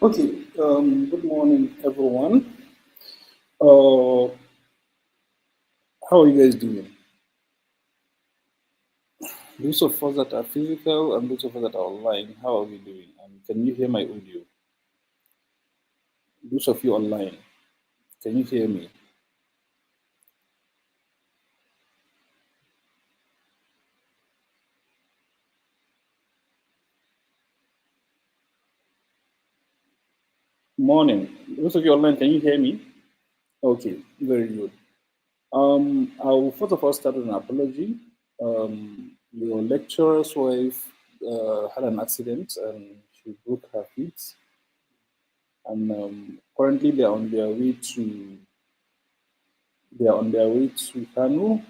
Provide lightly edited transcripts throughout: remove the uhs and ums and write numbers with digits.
Okay, good morning, everyone. Uh, how are you guys doing? Those of us that are physical and those of us that are online, how are we doing? And can you hear my audio? Those of you online, can you hear me? Morning. Those of you online, can you hear me? Okay, very good. I'll first of all start with an apology. Your lecturer's wife had an accident and she broke her feet, and currently they are on their way to Kanu.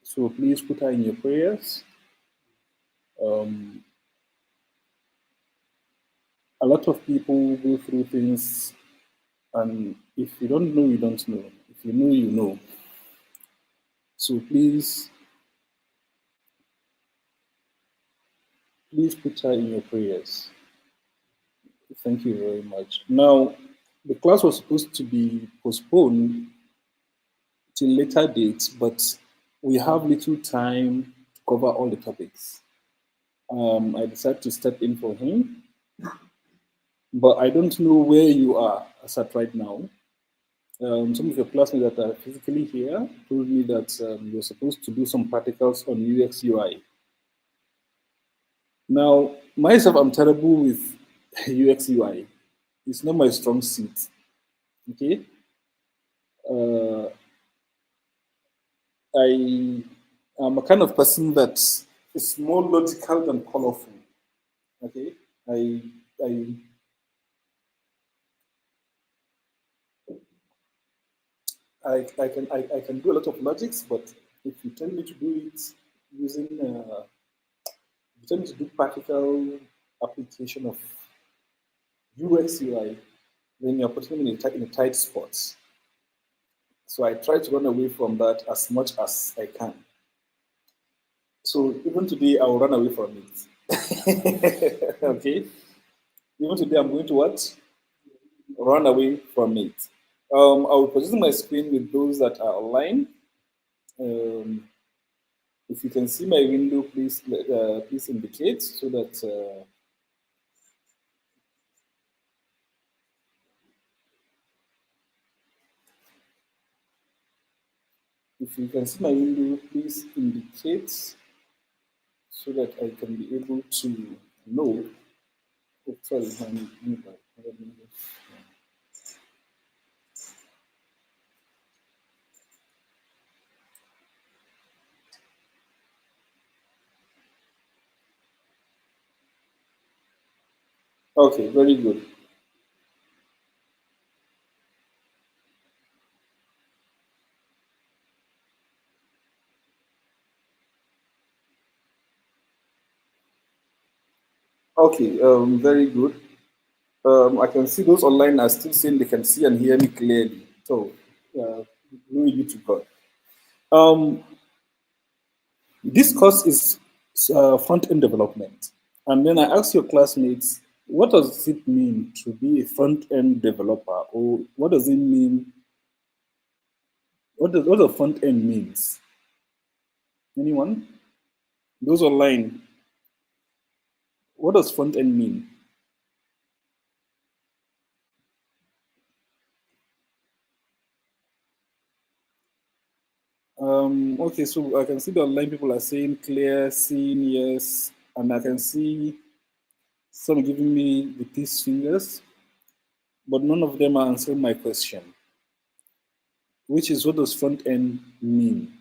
So please put her in your prayers. Um, a lot of people go through things, and if you don't know, you don't know. If you know, you know. So please put her in your prayers. Thank you very much. Now, the class was supposed to be postponed till later dates, but we have little time to cover all the topics. I decided to step in for him, but I don't know where you are as at right now. Some of your classmates that are physically here told me that you're supposed to do some practicals on UX UI. Now, myself, I'm terrible with UX UI. It's not my strong suit. Okay, uh, I am a kind of person that is more logical than colorful. Okay, I I I can do a lot of logics, but if you tell me to do it using if you tell me to do practical application of UX UI, then you're putting me in a tight spot. So I try to run away from that as much as I can. So even today, I will run away from it. Okay. Even today, I'm going to what? Run away from it. I will position my screen with those that are online. Um, if you can see my window, please indicate so that if you can see my window, please indicate so that I can be able to know. Oh, sorry, okay, very good. Okay, very good. I can see those online are still saying they can see and hear me clearly. So, glory be to God. Um, this course is front end development. And then I asked your classmates, what does it mean to be a front end developer? Or what does it mean? What does front end means? Anyone? Those online, what does front end mean? Okay, so I can see the online people are saying clear, seen, yes, and I can see some giving me the peace fingers, but none of them are answering my question, which is what does front end mean?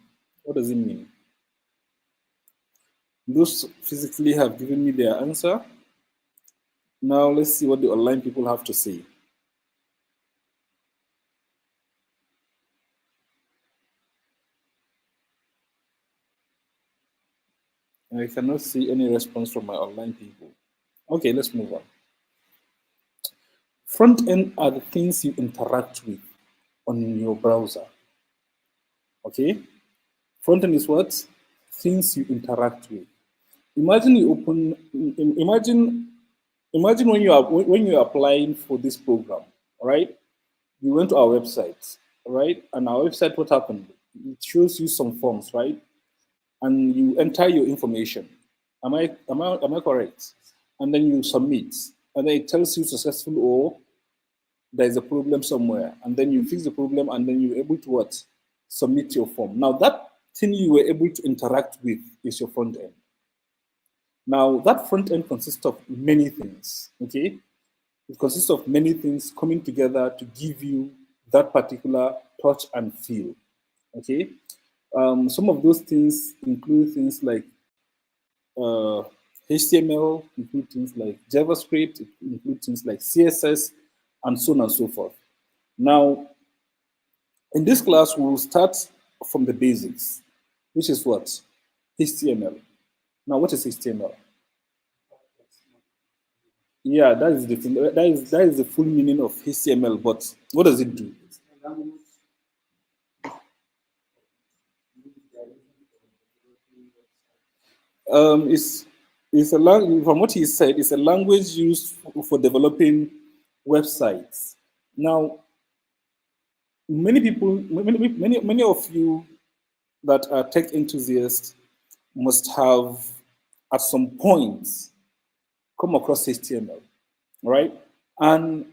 What does it mean? Those physically have given me their answer. Now let's see what the online people have to say. I cannot see any response from my online people. Okay, let's move on. Front end are the things you interact with on your browser. Okay? Front end is what? Things you interact with. Imagine Imagine when you're applying for this program, all right? You went to our website, all right? And our website, what happened? It shows you some forms, right? And you enter your information. Am I correct? And then you submit, and then it tells you successful or there is a problem somewhere, and then you fix the problem, and then you're able to what? Submit your form. Now that thing you were able to interact with is your front end. Now that front end consists of many things. Okay, it consists of many things coming together to give you that particular touch and feel. Okay, some of those things include things like HTML, include things like JavaScript, include things like CSS, and so on and so forth. Now, in this class, we will start from the basics, which is what? HTML. Now, what is HTML? Yeah, that is the thing. That is the full meaning of HTML. But what does it do? It's a language. From what he said, it's a language used for developing websites. Now, many people, many of you that are tech enthusiasts must have, at some point, come across HTML, right? And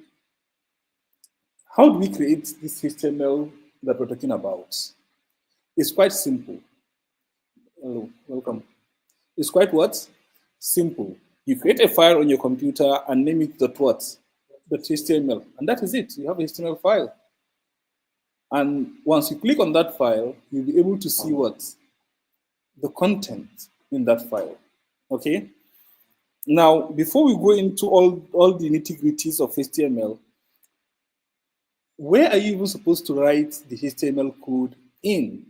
how do we create this HTML that we're talking about? It's quite simple. Hello, welcome. It's quite what? Simple. You create a file on your computer and name it dot what? Dot HTML. And that is it. You have a HTML file. And once you click on that file, you'll be able to see what? The content in that file. Okay? Now, before we go into all the nitty-gritties of HTML, where are you even supposed to write the HTML code in?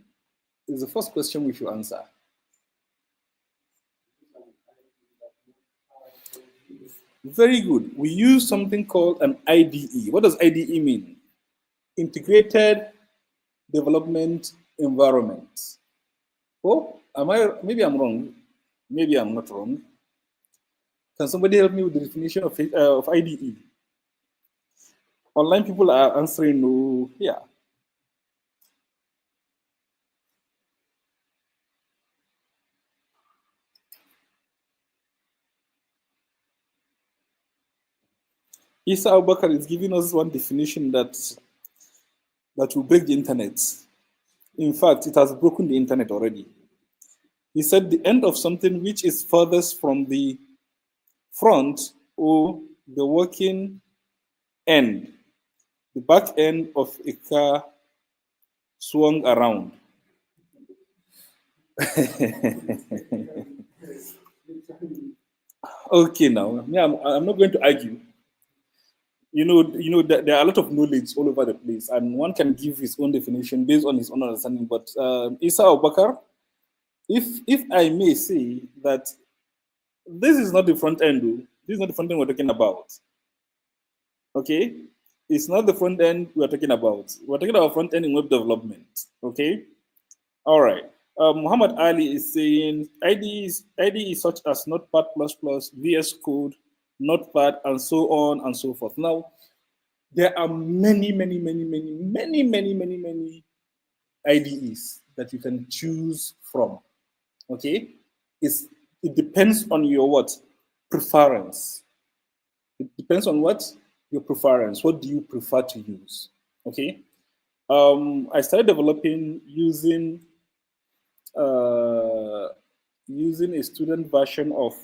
Is the first question we should answer. Very good. We use something called an IDE. What does IDE mean? Integrated Development Environment. Oh, maybe I'm wrong. Maybe I'm not wrong. Can somebody help me with the definition of IDE? Online people are answering no. Yeah. Isa Abubakar is giving us one definition that will break the internet. In fact, it has broken the internet already. He said the end of something which is furthest from the front or the working end, the back end of a car swung around. Okay, now I'm not going to argue. There are a lot of knowledge all over the place, and one can give his own definition based on his own understanding. But Isa Abubakar, if I may say that this is not the front end, though. This is not the front end we're talking about. Okay, it's not the front end we're talking about. We're talking about front end in web development. Okay, all right. Muhammad Ali is saying IDEs such as Notepad++, VS Code, Notepad, and so on and so forth. Now, there are many IDEs that you can choose from. Okay, it depends on your what preference. It depends on what your preference. What do you prefer to use? Okay. I started developing using a student version of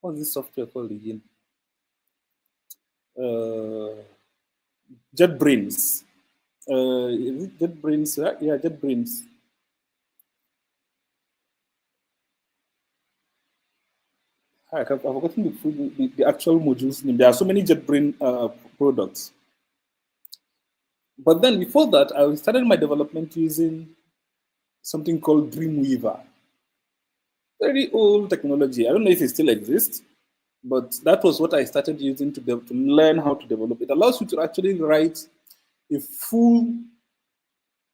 what's this software called again? JetBrains. Is it JetBrains? Yeah, JetBrains. I've forgotten the actual modules name. There are so many JetBrains products. But then before that, I started my development using something called Dreamweaver. Very old technology. I don't know if it still exists, but that was what I started using to learn how to develop. It allows you to actually write a full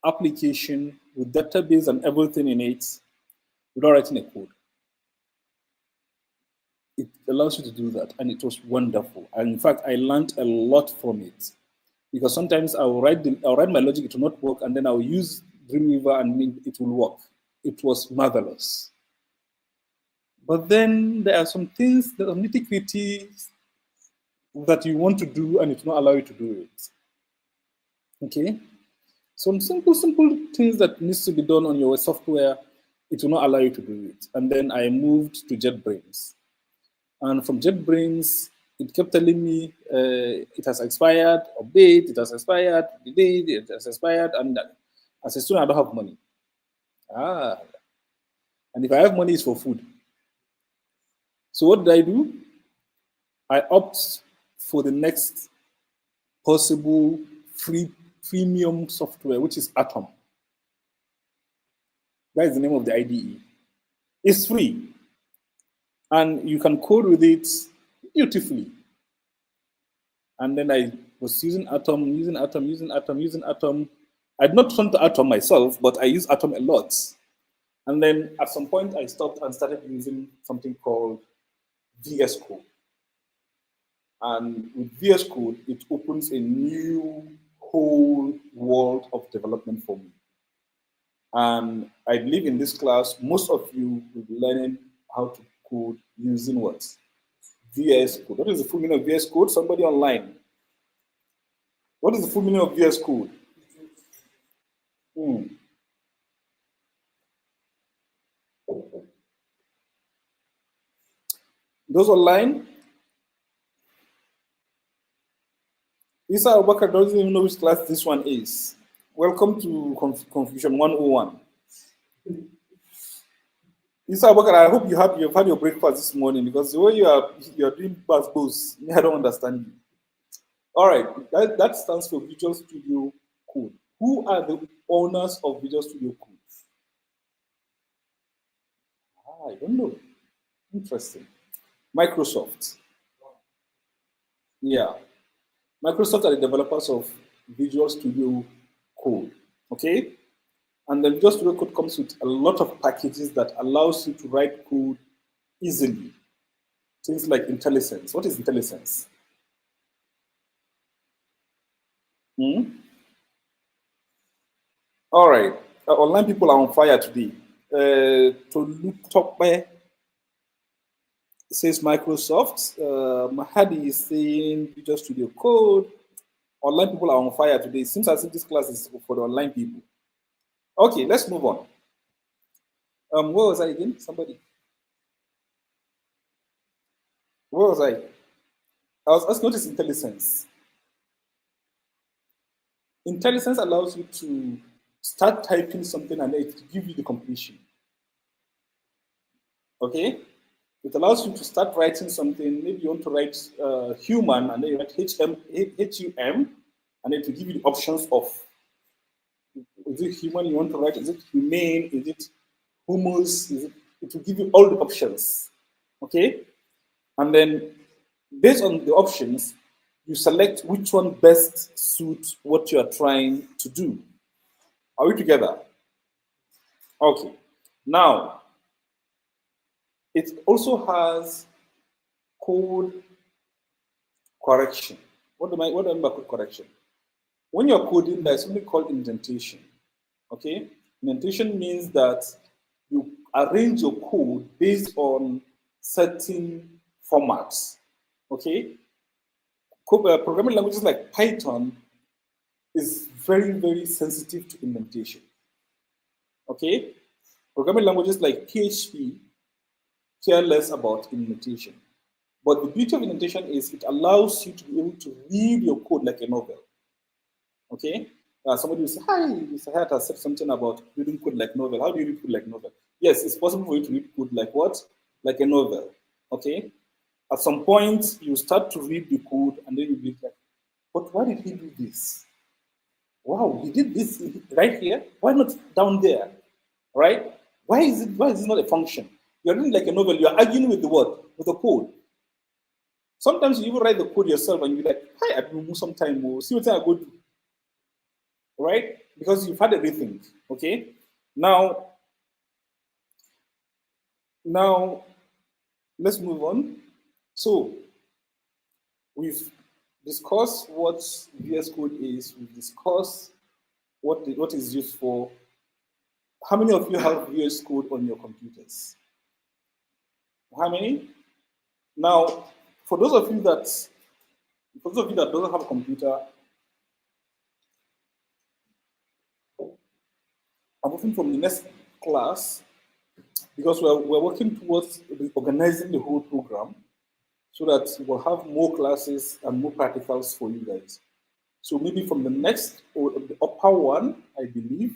application with database and everything in it without writing a code. it allows you to do that, and it was wonderful. And in fact, I learned a lot from it because sometimes I'll write my logic, it will not work, and then I'll use Dreamweaver and it will work. It was marvelous. But then there are some things, that are nitty gritty that you want to do, and it will not allow you to do it. Okay, some simple things that needs to be done on your software, it will not allow you to do it. And then I moved to JetBrains. And from JetBrains, it kept telling me it has expired, update, it has expired, delete, it has expired. And as a student, I don't have money. And if I have money, it's for food. So what did I do? I opt for the next possible free premium software, which is Atom. That is the name of the IDE. It's free. And you can code with it beautifully. And then I was using Atom. I did not turn to Atom myself, but I use Atom a lot. And then at some point, I stopped and started using something called VS Code. And with VS Code, it opens a new whole world of development for me. And I believe in this class, most of you will be learning how to code using what? VS Code. What is the full meaning of VS Code? Somebody online. What is the full meaning of VS Code? Those online? Isa Abubakar doesn't even know which class this one is. Welcome to Confusion 101. Isa Abubakar, I hope you've had your breakfast this morning, because the way you're doing buzz, I don't understand you. All right, that stands for Visual Studio Code. Who are the owners of Visual Studio Code? I don't know. Interesting. Microsoft. Yeah. Microsoft are the developers of Visual Studio Code. Okay? And the Visual Studio Code comes with a lot of packages that allows you to write code easily. Things like IntelliSense. What is IntelliSense? All right. Online people are on fire today. To top says Microsoft. Mahadi is saying Visual Studio Code. Online people are on fire today. It seems as if this class is for the online people. Okay, let's move on. Where was I again? Somebody. Where was I? I was asking what is IntelliSense. IntelliSense allows you to start typing something and it gives you the completion. Okay? It allows you to start writing something. Maybe you want to write human, and then you write HUM, and it will give you the options of, is it human you want to write? Is it humane? Is it humus? It will give you all the options. Okay? And then based on the options, you select which one best suits what you are trying to do. Are we together? Okay. Now, it also has code correction. What do I mean by code correction? When you're coding, there's something called indentation. Okay? Indentation means that you arrange your code based on certain formats. Okay? Programming languages like Python is very, very sensitive to indentation. Okay? Programming languages like PHP care less about indentation. But the beauty of indentation is it allows you to be able to read your code like a novel. Okay? Somebody will say, hi, Mr. Hayat has said something about reading code like novel. How do you read code like novel? Yes, it's possible for you to read code like what? Like a novel. Okay? At some point, you start to read the code and then you be like, but why did he do this? Wow, he did this right here. Why not down there? Right? Why is it not a function? You're reading like a novel, you're arguing with the what? With the code. Sometimes you even write the code yourself and you're like, hi, I will move some time, we'll see what I go do. Right? Because you've had everything. Okay? Now, let's move on. So we've discussed what VS Code is. We've discussed what is used for. How many of you have VS Code on your computers? How many? Now, for those of you that don't have a computer, I'm moving from the next class because we're working towards organizing the whole program so that we'll have more classes and more practicals for you guys. So maybe from the next or the upper one, I believe,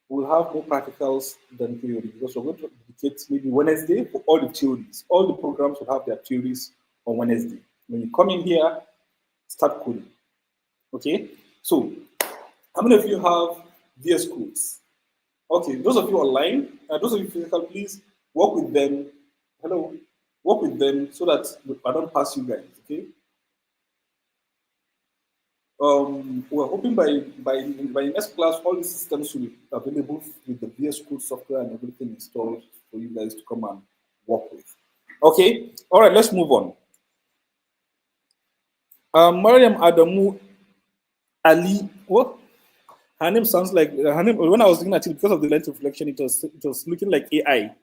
we'll have more practicals than theory because we're going to dedicate maybe Wednesday for all the theories. All the programs will have their theories on Wednesday. When you come in here, start coding. Okay? So, how many of you have VS Codes? Okay, those of you online, those of you physical, please work with them. Hello, work with them so that I don't pass you guys. Okay. We're hoping by next class, all the systems will be available with the VS Code software and everything installed for you guys to come and work with. Okay. All right. Let's move on. Mariam Adamu Ali. What? Her name sounds like her name. When I was looking at it, because of the lens reflection, it was looking like AI.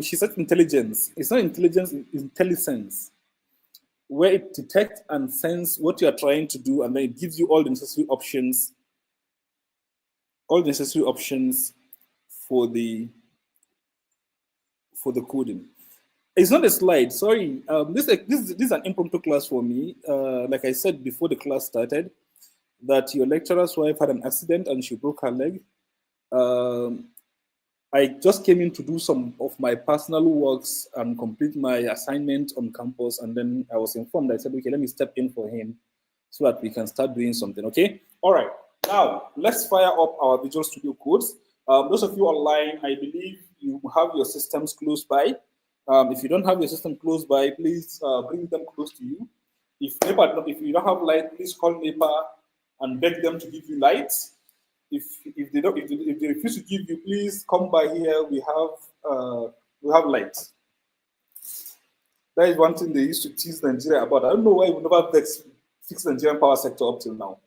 She said intelligence. It's not intelligence, it's intelligence, where it detects and senses what you are trying to do, and then it gives you all the necessary options, for the coding. It's not a slide. Sorry, this is an impromptu class for me. Like I said before the class started, that your lecturer's wife had an accident and she broke her leg. I just came in to do some of my personal works and complete my assignment on campus, and then I was informed. I said, okay, let me step in for him so that we can start doing something, okay? All right, now let's fire up our Visual Studio codes. Those of you online, I believe you have your systems close by. If you don't have your system close by, please bring them close to you. If you don't have light, please call NEPA and beg them to give you lights. If they refuse to give you, please come by here. We have lights. That is one thing they used to tease Nigeria about. I don't know why we never fix the Nigerian power sector up till now.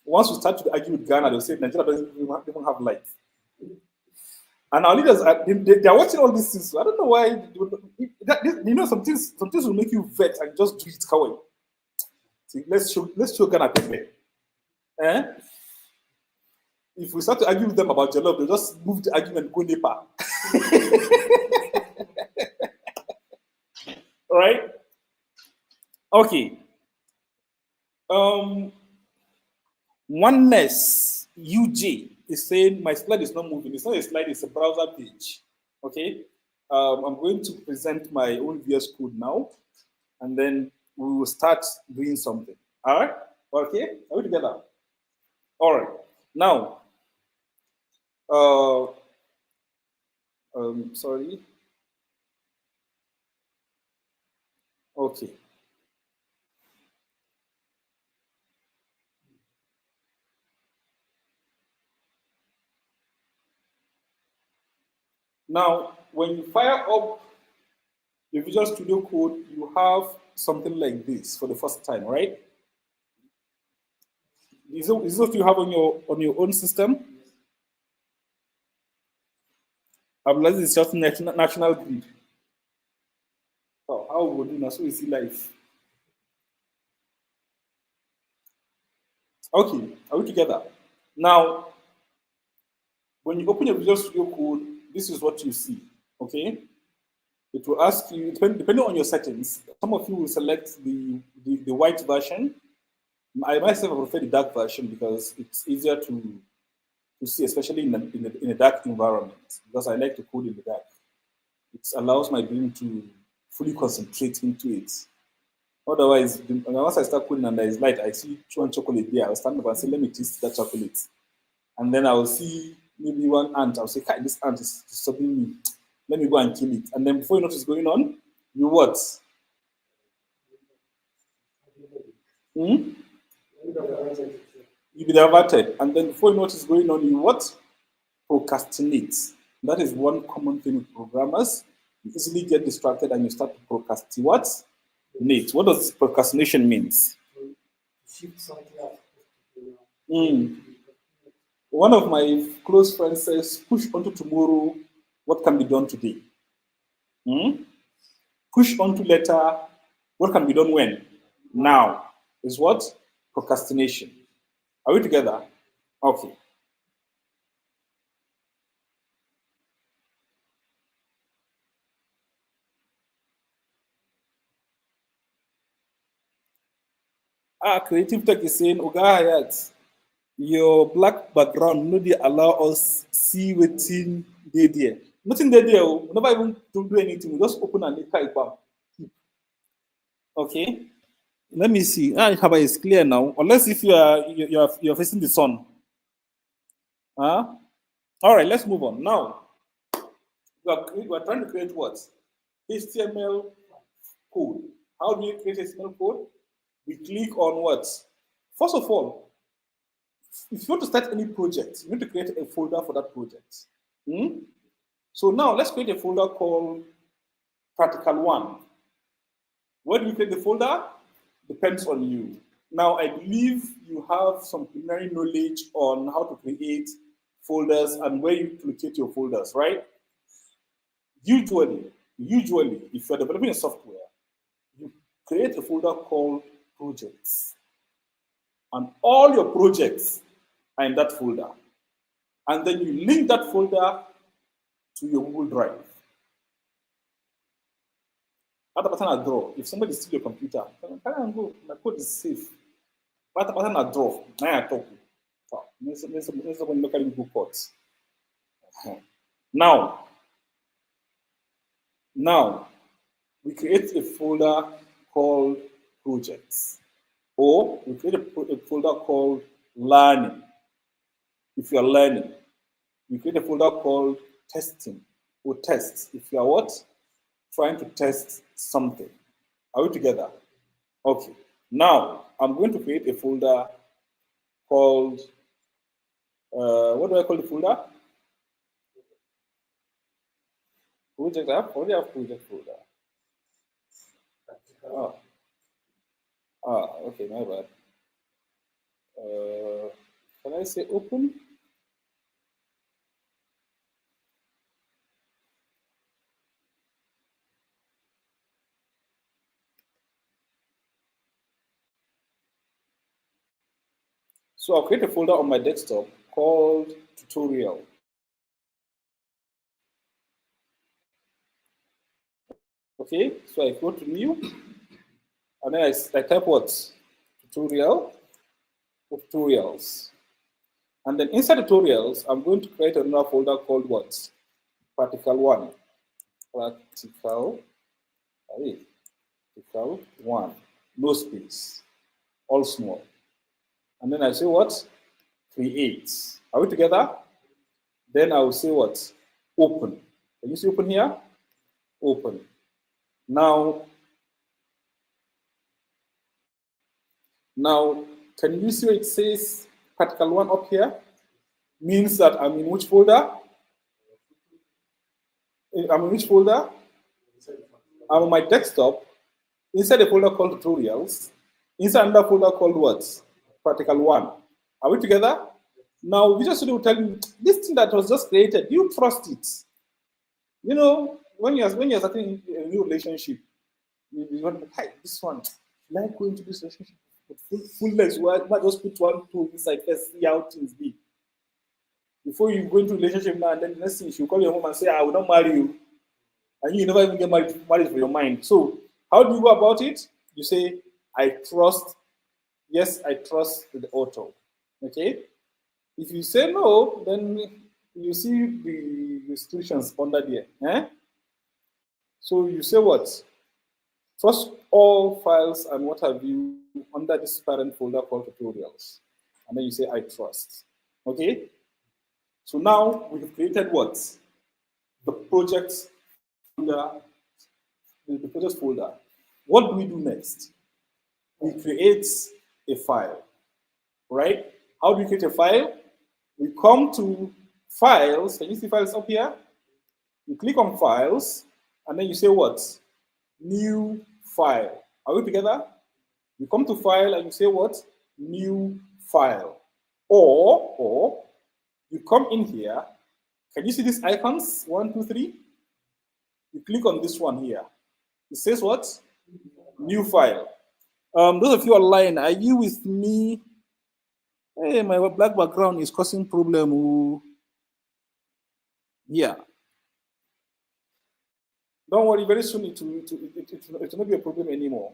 Once we start to argue with Ghana, they'll say Nigeria doesn't even have lights. And our leaders they are watching all these things. So I don't know why. Some things will make you vex and just do it. Kawaii. See, let's show Ghana people. If we start to argue with them about jollof, they'll just move the argument and go NEPA. All right? Okay. Oneness UJ is saying my slide is not moving. It's not a slide, it's a browser page. Okay? I'm going to present my own VS Code now, and then we will start doing something. All right? Okay? Are we together? All right. Now, sorry. Okay. Now, when you fire up the Visual Studio Code, you have something like this for the first time, right? Is this what you have on your own system? I'm like it's just national grid. Oh, how would you know? So you see life. Okay, are we together? Now, when you open your Visual Studio Code, this is what you see. Okay, it will ask you depending on your settings. Some of you will select the white version. I myself prefer the dark version because it's easier to see, especially in a dark environment, because I like to code in the dark. It allows my brain to fully concentrate into it. Otherwise, once I start coding and there is light, I see one chocolate there. I'll stand up and say, let me taste that chocolate. And then I'll see maybe one ant. I'll say, this ant is disturbing me. Let me go and kill it. And then before you know what's going on, you what? You be diverted. And then before you know what's going on, you what? Procrastinate. That is one common thing with programmers. You easily get distracted and you start to procrastinate. What? Nate, what does procrastination means? Shift something up. Mm. One of my close friends says, push onto tomorrow what can be done today. Mm? Push onto later what can be done when? Now is what? Procrastination. Are we together? Okay. Creative Tech is saying, Oga Hayat, your black background no dey allow us see wetin dey there. Nothing dey there. We never even do anything. We just open and type am. Okay. Let me see. Haba is clear now. Unless if you're facing the sun. Huh? All right. Let's move on. Now we are trying to create what? HTML code. How do you create HTML code? We click on what? First of all, if you want to start any project, you need to create a folder for that project. Hmm? So now let's create a folder called Practical One. Where do you create the folder? Depends on you. Now, I believe you have some preliminary knowledge on how to create folders and where you locate your folders, right? Usually, if you're developing a software, you create a folder called projects. And all your projects are in that folder. And then you link that folder to your Google Drive. At the button I draw, if somebody steals your computer, can I go? My code is safe. At the button I draw, now I talk. Look at Google codes. Now, we create a folder called projects, or we create a folder called learning. If you are learning, we create a folder called testing or tests. If you are what? Trying to test something. Are we together? Okay. Now, I'm going to create a folder called, what do I call the folder? Project. I already have project folder. Okay, my bad. Can I say open? So I'll create a folder on my desktop called tutorial. Okay, so I go to new, and then I type what? Tutorials. And then inside tutorials, I'm going to create another folder called what? Practical One. Practical One. No space. All small. And then I say what? Create. Are we together? Then I will say what? Open. Can you see open here? Open. Now, can you see where it says Practical One up here? Means that I'm in which folder? I'm in which folder? I'm on my desktop, inside a folder called tutorials, inside another folder called what? Practical One. Are we together? Now, Visual Studio will tell you, this thing that was just created, you trust it. You know, when you're starting a new relationship, you want to, hey, this one, like going to this relationship with fullness, why just put one, two inside first, see how things be. Before you go into a relationship now, and then the next thing she'll call your mom and say, I will not marry you. And you never even get married for your mind. So how do you go about it? You say, I trust, yes, I trust the author. Okay? If you say no, then you see the restrictions under there. Eh? So you say what? Trust all files and what have you under this parent folder called tutorials. And then you say, I trust. Okay? So now we have created what? The project folder, the project folder. What do we do next? We create a file, right? How do we create a file? We come to files. Can you see files up here? You click on files, and then you say what? New file. Are we together? You come to file and you say what? New file. Or you come in here. Can you see these icons? 1, 2, 3. You click on this one here. It says what? New file. Those of you online, are you with me? Hey, my black background is causing problem. Ooh. Yeah. Don't worry, very soon it will not be a problem anymore.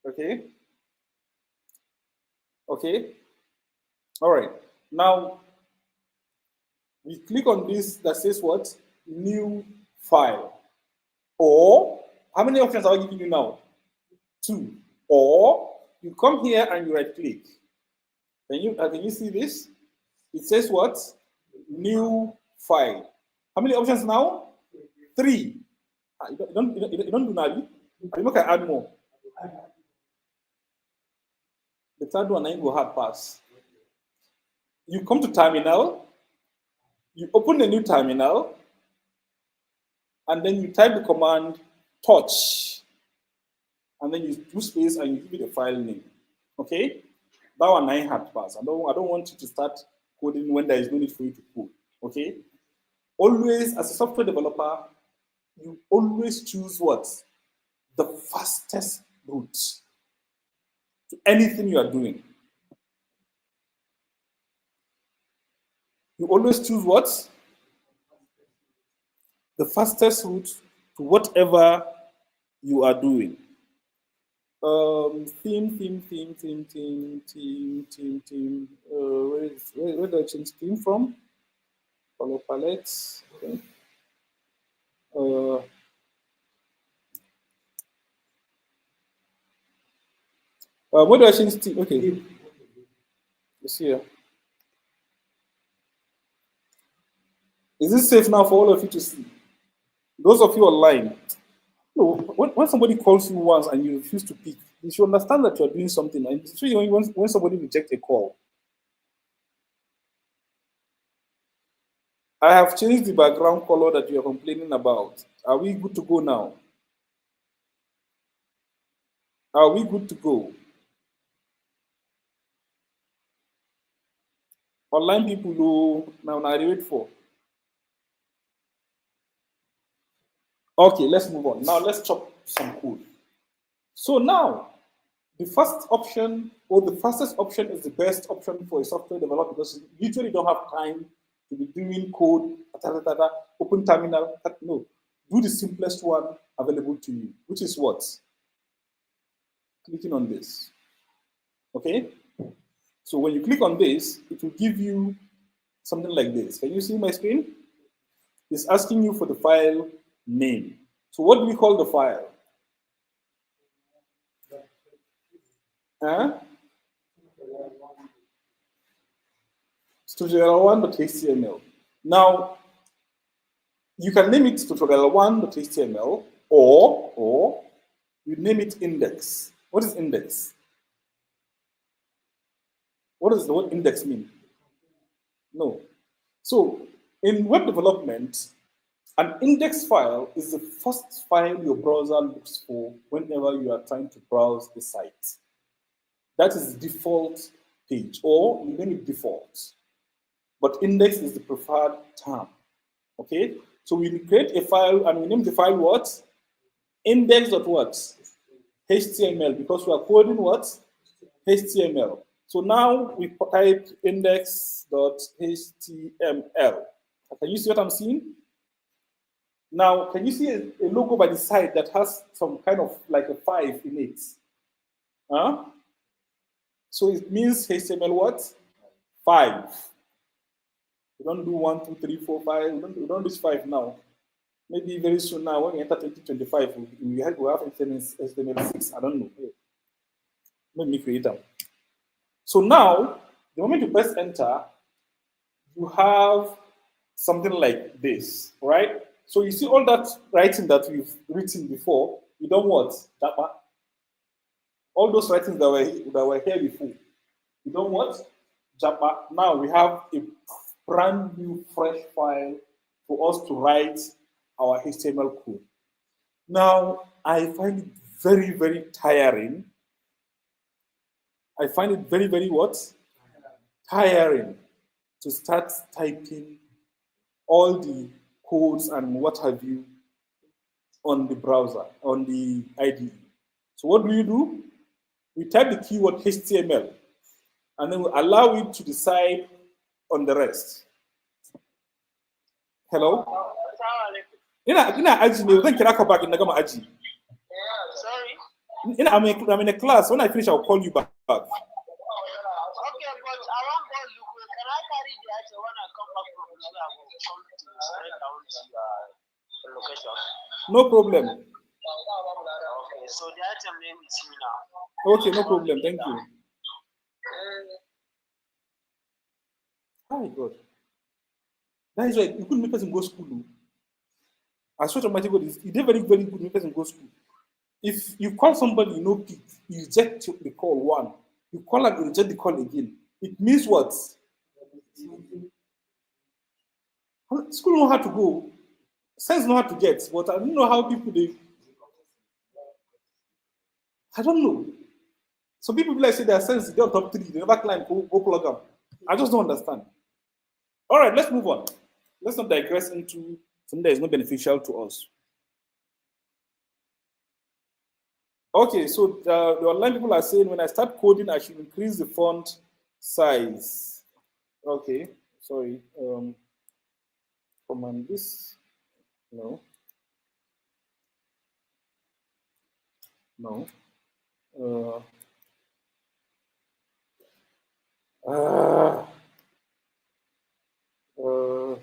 Okay? Okay? All right. Now, we click on this that says what? New file. Or, how many options are I giving you now? 2. Or, you come here and you right click. Can you see this? It says what? New file. How many options now? 3. You don't do Navi. You can add more. The third one I go hard pass. You come to terminal, you open the new terminal, and then you type the command touch, and then you do space and you give it a file name. Okay? That one I hard pass. I don't want you to start coding when there is no need for you to code. Okay? Always, as a software developer, you always choose what? The fastest route to anything you are doing. You always choose what? The fastest route to whatever you are doing. Theme. Where do I change theme from? Color palettes. Okay. Where do I change theme? Okay. It's here. Is it safe now for all of you to see? Those of you online, when somebody calls you once and you refuse to pick, you should understand that you're doing something. And it's really when somebody rejects a call. I have changed the background color that you are complaining about. Are we good to go now? Are we good to go? Online people who now narrate for. Okay, let's move on. Now let's chop some code. So now, the first option or the fastest option is the best option for a software developer because you usually don't have time to be doing code, open terminal. No, do the simplest one available to you, which is what? Clicking on this. Okay? So when you click on this, it will give you something like this. Can you see my screen? It's asking you for the file name. So what do we call the file? Tutorial1.html. Now, you can name it tutorial1.html or you name it index. What is index? What does the word index mean? No. So, in web development, an index file is the first file your browser looks for whenever you are trying to browse the site. That is the default page, or you name it default. But index is the preferred term. Okay? So we create a file and we name the file what? Index.what? HTML, because we are coding what? HTML. So now we type index.html. Can you see what I'm seeing? Now, can you see a logo by the side that has some kind of like a 5 in it? Huh? So it means HTML what? 5. We don't do 1, 2, 3, 4, 5. We don't reach 5 now. Maybe very soon now, when we enter 2025, we have HTML6. I don't know. Let me create them. So now, the moment you press enter, you have something like this, right? So you see all that writing that we've written before, you don't what? Japa. All those writings that were here before, you don't what? Japa. Now we have a brand new fresh file for us to write our HTML code. Now, I find it very, very tiring. I find it very, very what? Tiring to start typing all the codes and what have you on the browser, on the IDE. So what do? We type the keyword HTML and then we allow it to decide on the rest. Hello? Ina aji ne zan kira ka back in na gama aji. Sorry? I'm in a class. When I finish, I'll call you back. Okay, but I want to look. Can I carry the item when I come back from the lab? Come to straight down to your location. No problem. Okay, so the item name is you now. Okay, no problem. Thank you. Hi, God. That is why you couldn't make person go school. I swear to my God, it's very, very good make person go school. If you call somebody, you know, pick, you reject the call one. You call and you reject the call again. It means what? School know how to go. Science know how to get, but I don't know how people they. I don't know. Some people like say their sense they're top three, they never climb, go plug them. I just don't understand. All right, let's move on. Let's not digress into something that is not beneficial to us. Okay, so the online people are saying when I start coding, I should increase the font size. Okay, sorry. Command this. No. No. Uh, uh, uh,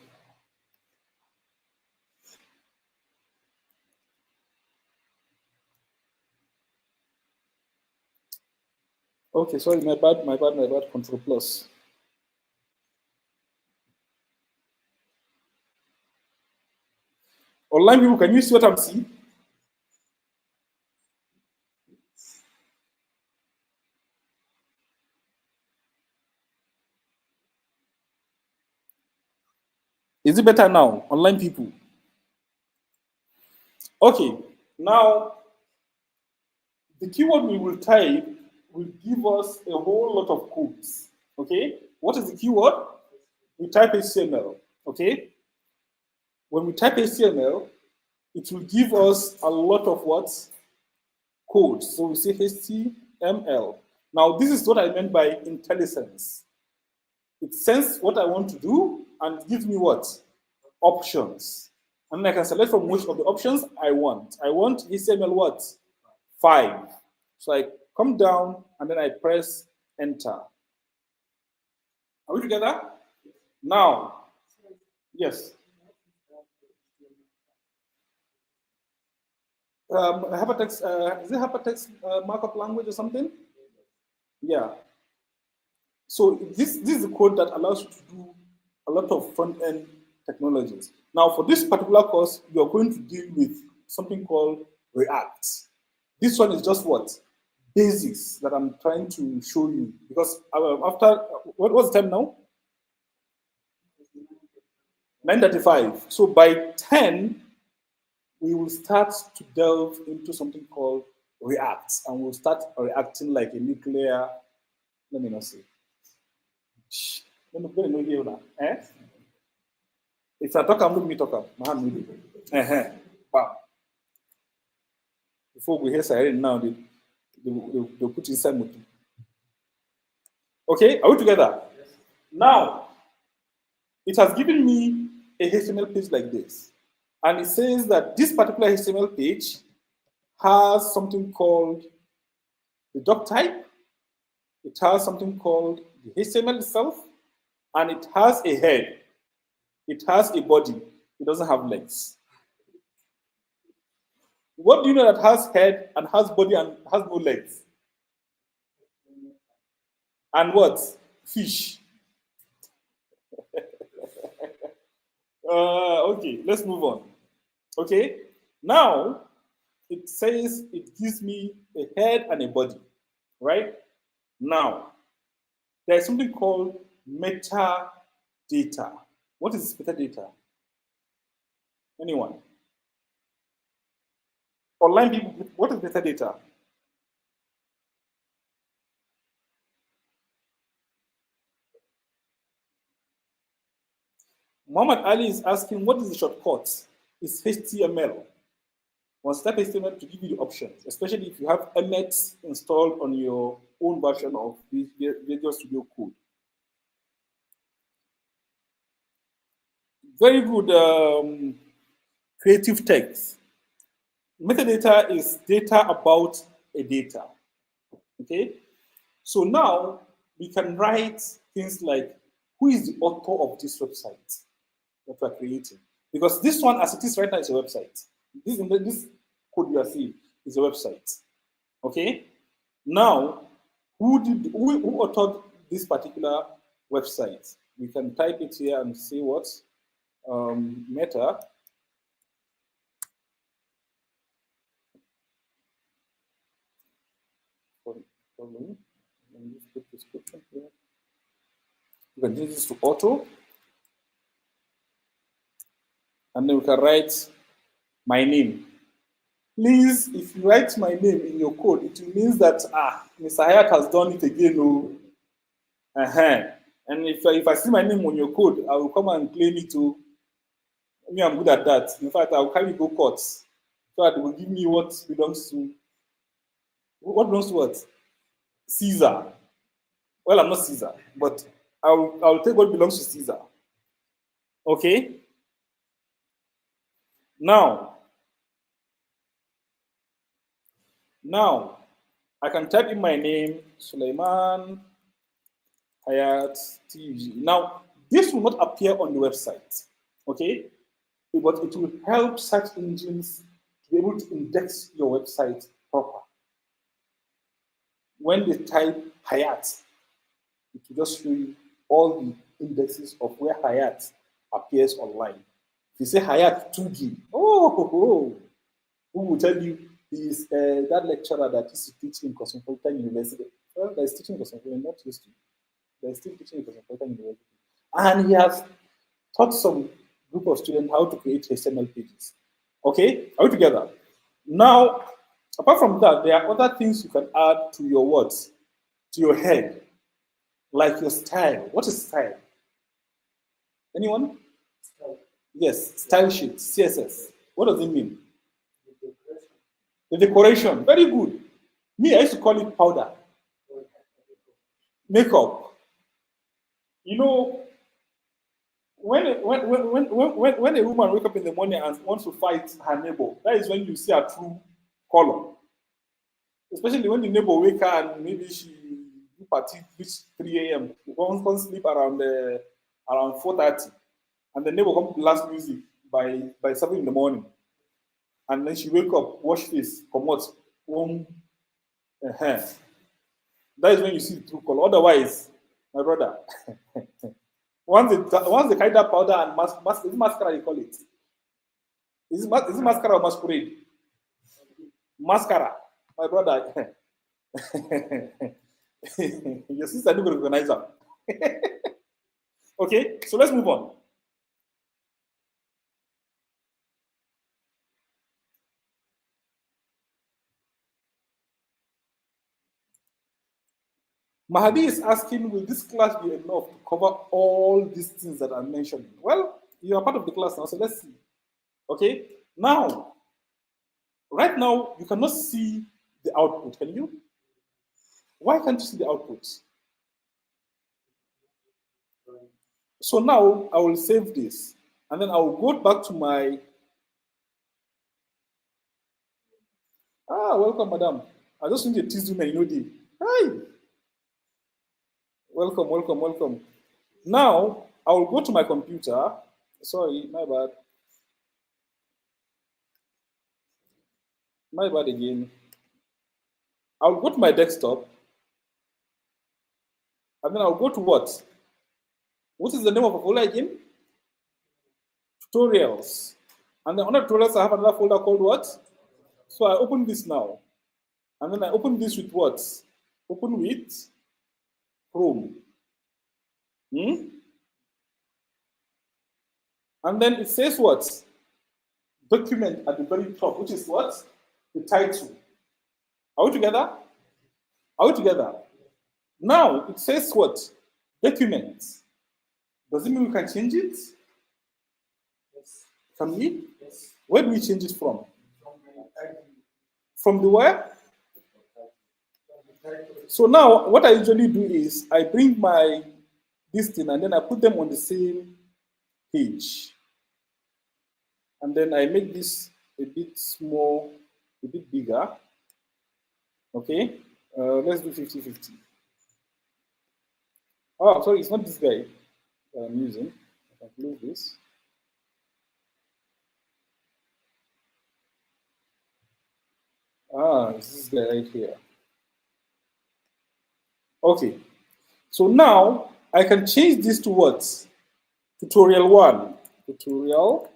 okay, sorry, my bad. Control plus. Online people, can you see what I'm seeing? Is it better now? Online people. Okay, now the keyword we will type will give us a whole lot of codes. Okay, what is the keyword? We type HTML. Okay, when we type HTML, it will give us a lot of what? Code. So we say HTML. Now, this is what I meant by IntelliSense. It sends what I want to do and gives me what? Options. And I can select from which of the options I want. I want HTML what? 5. So I come down and then I press enter. Are we together? Now, yes. Hypertext, is it hypertext markup language or something? Yeah. So this is the code that allows you to do a lot of front end technologies. Now, for this particular course, you're going to deal with something called React. This one is just what? Basics that I'm trying to show you. Because after, what's the time now? 9:35. So by 10, we will start to delve into something called React. And we'll start reacting like a nuclear, let me not say. Eh? If I talk, I'm not me talk. Wow. Before we hear siren now, they put inside motor. Okay, are we together? Yes. Now, it has given me a HTML page like this. And it says that this particular HTML page has something called the doc type. It has something called the HTML itself. And it has a head. It has a body. It doesn't have legs. What do you know that has head and has body and has no legs? And what? Fish. Okay, let's move on. Okay, now it says it gives me a head and a body, right? Now, there's something called metadata. What is metadata? Anyone? Online people, what is metadata? Muhammad Ali is asking, what is the shortcut? It's HTML. Once type HTML to give you the options, especially if you have Emmet installed on your own version of Visual Studio Code. Very good creative text. Metadata is data about a data. Okay? So now we can write things like, who is the author of this website that we're creating? Because this one, as it is right now, is a website. This code you are seeing is a website. Okay? Now, who authored this particular website? We can type it here and say what? Meta. Let me just put description here. We can change this to auto. And then we can write my name. Please, if you write my name in your code, it means that Mr. Hayat has done it again. Oh. And if I see my name on your code, I will come and claim it too. Me, I'm good at that. In fact, I will carry go courts so that they will give me what belongs to what? Caesar. Well, I'm not Caesar, but I'll take what belongs to Caesar. Okay. Now, I can type in my name, Suleiman Hayat TV. Now, this will not appear on the website, okay? But it will help search engines to be able to index your website proper. When they type Hayat, it will just show you all the indexes of where Hayat appears online. If you say Hayat 2G, who will tell you is that lecturer that used to teach in Cosmopolitan University? Well, there's teaching in Cosmopolitan, not used to. There's still teaching in Cosmopolitan University. And he has taught some group of students how to create HTML pages. Okay, are we together? Now, apart from that, there are other things you can add to your words, to your head, like your style. What is style? Anyone? Style. Yes, style sheet, CSS. What does it mean? The decoration. Very good. Me, I used to call it powder. Makeup. You know, when a woman wakes up in the morning and wants to fight her neighbor, that is when you see her true color. Especially when the neighbor wake her and maybe she do party reach 3 a.m. One sleep around 4:30, and the neighbor come blast music by 7 in the morning, and then she wake up, wash face, come out, that is when you see the true color. Otherwise, my brother, once they carry that powder and is it mascara you call it? Is it mascara or masquerade? Mascara, my brother. Your sister didn't recognize her. Okay, so let's move on. Mahadi is asking, will this class be enough to cover all these things that I'm mentioning? Well, you are part of the class now, so let's see. Okay, now, right now, you cannot see the output, can you? Why can't you see the output? So now, I will save this, and then I will go back to my... welcome, madam. I just need to tease you, man, you know the... Hi! Welcome, welcome, welcome. Now, I will go to my computer. Sorry, my bad. My bad again. I'll go to my desktop. And then I'll go to what? What is the name of a folder again? Tutorials. And then under tutorials, I have another folder called what? So I open this now. And then I open this with what? Open with Chrome. And then it says what? Document at the very top, which is what? the title. Are we together? Are we together? Now it says what? Documents. Does it mean we can change it? Yes. Can we? Yes. Where do we change it from? From the title. From the where? From the title. So now what I usually do is I bring my this thing and then I put them on the same page. And then I make this a bit small, a bit bigger. Okay, let's do 50-50. Oh, sorry, it's not this guy that I'm using. I can close this. Ah, it's this guy right here. Okay, so now I can change this to what? Tutorial 1. Tutorial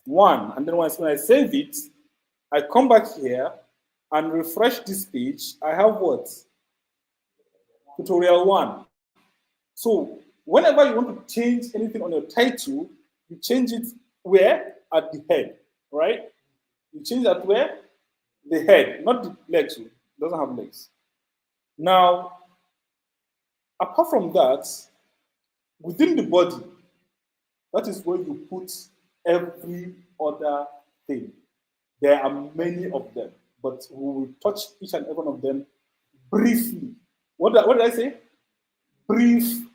1. And then when I save it, I come back here and refresh this page. I have what? Tutorial 1. So whenever you want to change anything on your title, you change it where? At the head, right? You change that where? The head, not the legs. It doesn't have legs. Now, apart from that, within the body, that is where you put every other thing. There are many of them, but we will touch each and every one of them briefly. What did I say? Briefly.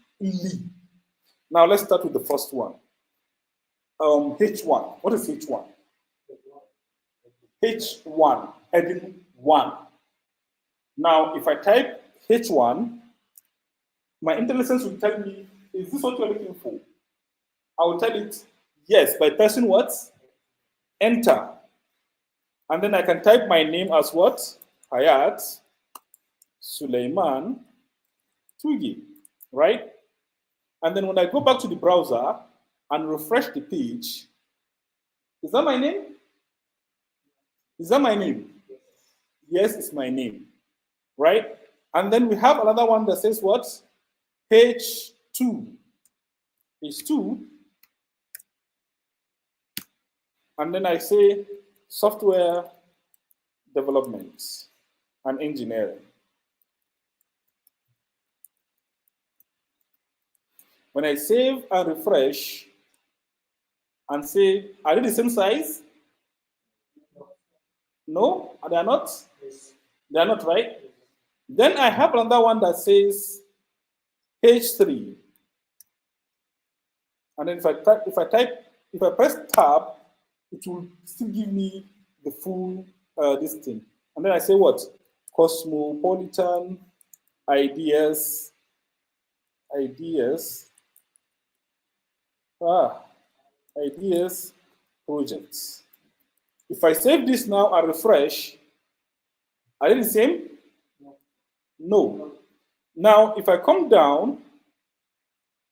Now let's start with the first one. H1. What is H1? H1, heading 1. Now, if I type H1, my intelligence will tell me, is this what you're looking for? I will tell it yes by pressing what? Enter. And then I can type my name as what? Hayat Suleiman Tugi, right? And then when I go back to the browser and refresh the page, is that my name? Is that my name? Yes, it's my name, right? And then we have another one that says what? H2. H2. And then I say software development and engineering. When I save and refresh and say, are they the same size? No, they are not. Yes. They are not, right? Then I have another one that says H3. And then if I press tab, it will still give me the full this thing. And then I say what? Cosmopolitan ideas projects. If I save this now and refresh, are they the same? No. Now, if I come down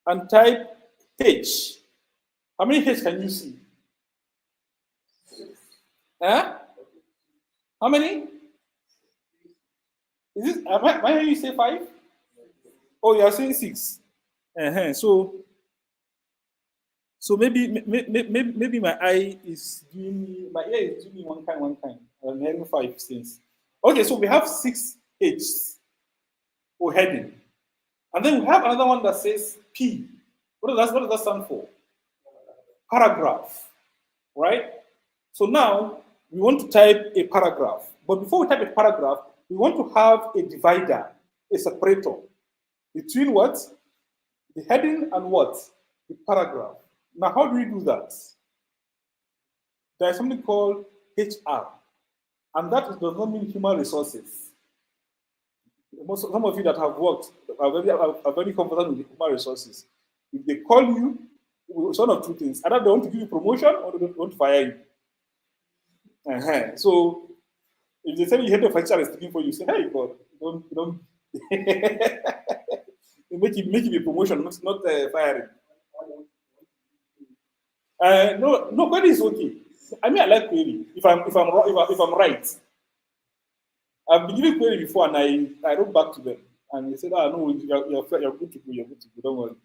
and type H, how many H can you see? Huh? How many? Is this, am I hearing you say 5? Oh, you are saying 6. So maybe my eye is doing me, my ear is doing me one kind. I'm hearing 5 since. Okay, so we have 6 H's or heading. And then we have another one that says P. What does that stand for? Paragraph, right? So now we want to type a paragraph. But before we type a paragraph, we want to have a divider, a separator between what? The heading and what? The paragraph. Now, how do we do that? There is something called HR, and that does not mean human resources. Some of you that have worked are very comfortable with human resources. If they call you, it's one of two things: either they want to give you promotion or they want to fire you. So if they say you head of HR is looking for you, say, hey, God, don't make it a promotion, not firing. No, query is okay. I mean, I like query. If I'm right, I've been given query before, and I wrote back to them, and they said, "Ah, no, you're good to go. You're good to go. Don't worry.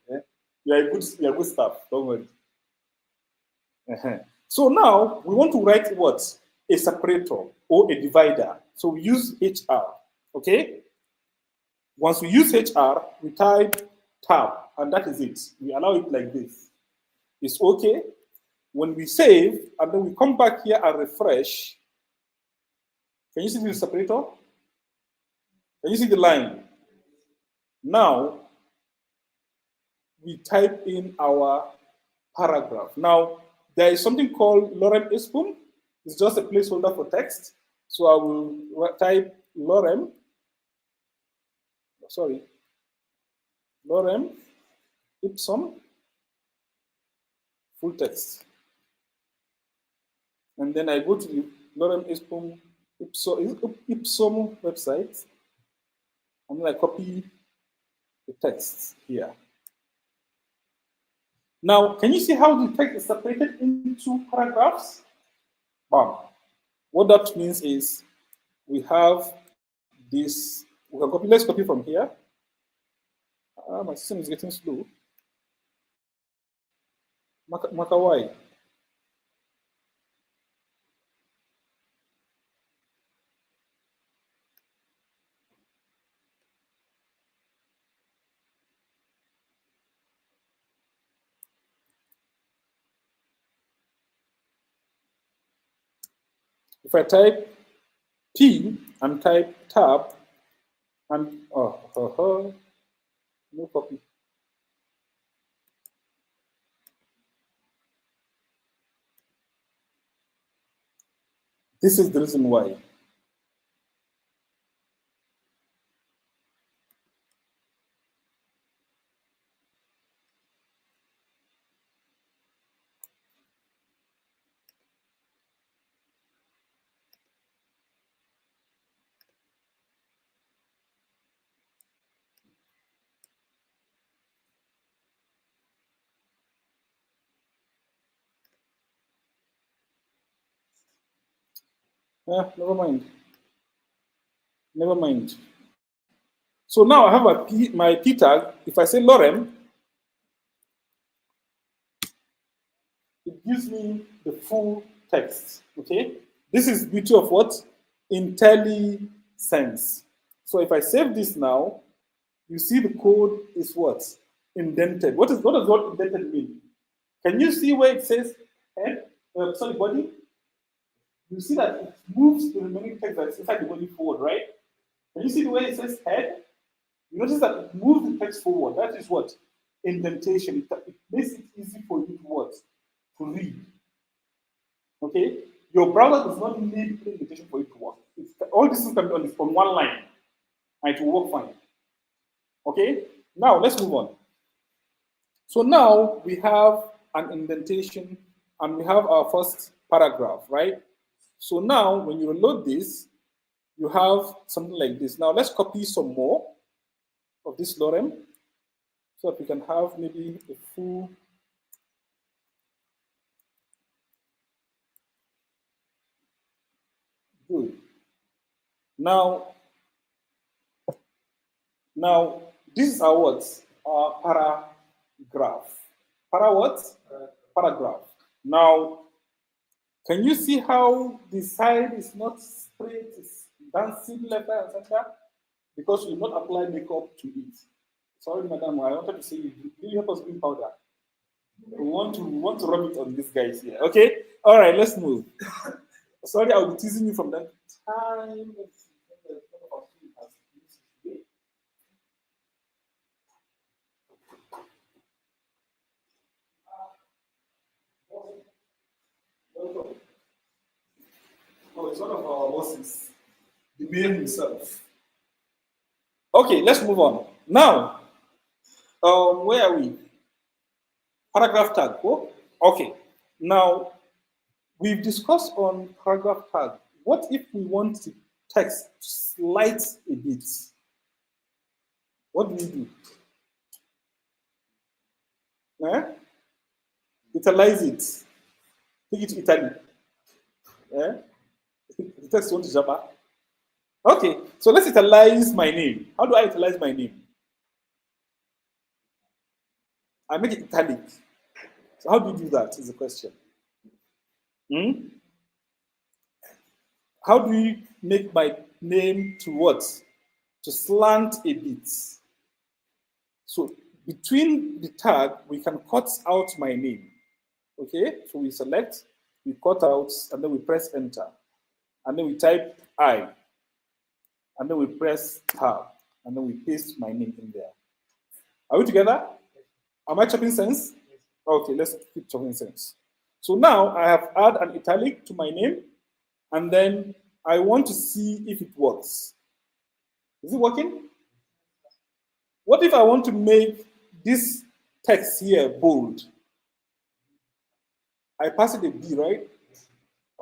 You're good staff. Don't worry." So now we want to write what? a separator or a divider. So we use HR, okay? Once we use HR, we type tab, and that is it. We allow it like this. It's okay. When we save, and then we come back here and refresh, can you see the separator? Can you see the line? Now, we type in our paragraph. Now, there is something called lorem ipsum. It's just a placeholder for text. So I will type lorem ipsum full text. And then I go to the lorem ipsum website, and then I copy the text here. Now, can you see how the text is separated into paragraphs? Bam. What that means is we have this, we can copy, let's copy from here. My system is getting slow. Why? If I type P and type tab and no copy. This is the reason why. Never mind. Never mind. So now I have my P tag. If I say lorem, it gives me the full text. Okay? This is beauty of what? IntelliSense. So if I save this now, you see the code is what? Indented. What does what indented mean? Can you see where it says head? Body? You see that it moves the remaining text that's inside the body forward, right? Can you see the way it says head? You notice that it moves the text forward. That is what? Indentation. It makes it easy for you to what? To read. Okay? Your browser does not need indentation for it to work. All this things can be on one line, and it will work fine. Okay? Now let's move on. So now we have an indentation and we have our first paragraph, right? So now when you load this, you have something like this. Now let's copy some more of this lorem so that we can have maybe a full good. Now this is our what? Our paragraph. Para what? Paragraph. Now, can you see how the side is not straight, it's dancing left and center? Because we will not apply makeup to it. Sorry, madam, I wanted to say, will you help us bring powder? We want to rub it on these guys here. Okay? All right, let's move. Sorry, I'll be teasing you from that time. Oh, it's one of our bosses, the man himself. Okay, let's move on. Now, where are we? Paragraph tag. Oh, okay. Now, we've discussed on paragraph tag. What if we want the text to slide a bit? What do we do? Italize it. Take it to Italy. The text wants to Java. Okay, so let's italize my name. How do I italize my name? I make it italic. So how do you do that is the question. how do we make my name to what? To slant a bit. So between the tag, we can cut out my name. Okay, so we select, we cut out, and then we press enter. And then we type I. And then we press tab. And then we paste my name in there. Are we together? Am I chopping sense? Okay, let's keep chopping sense. So now I have added an italic to my name, and then I want to see if it works. Is it working? What if I want to make this text here bold? I pass it a B, right?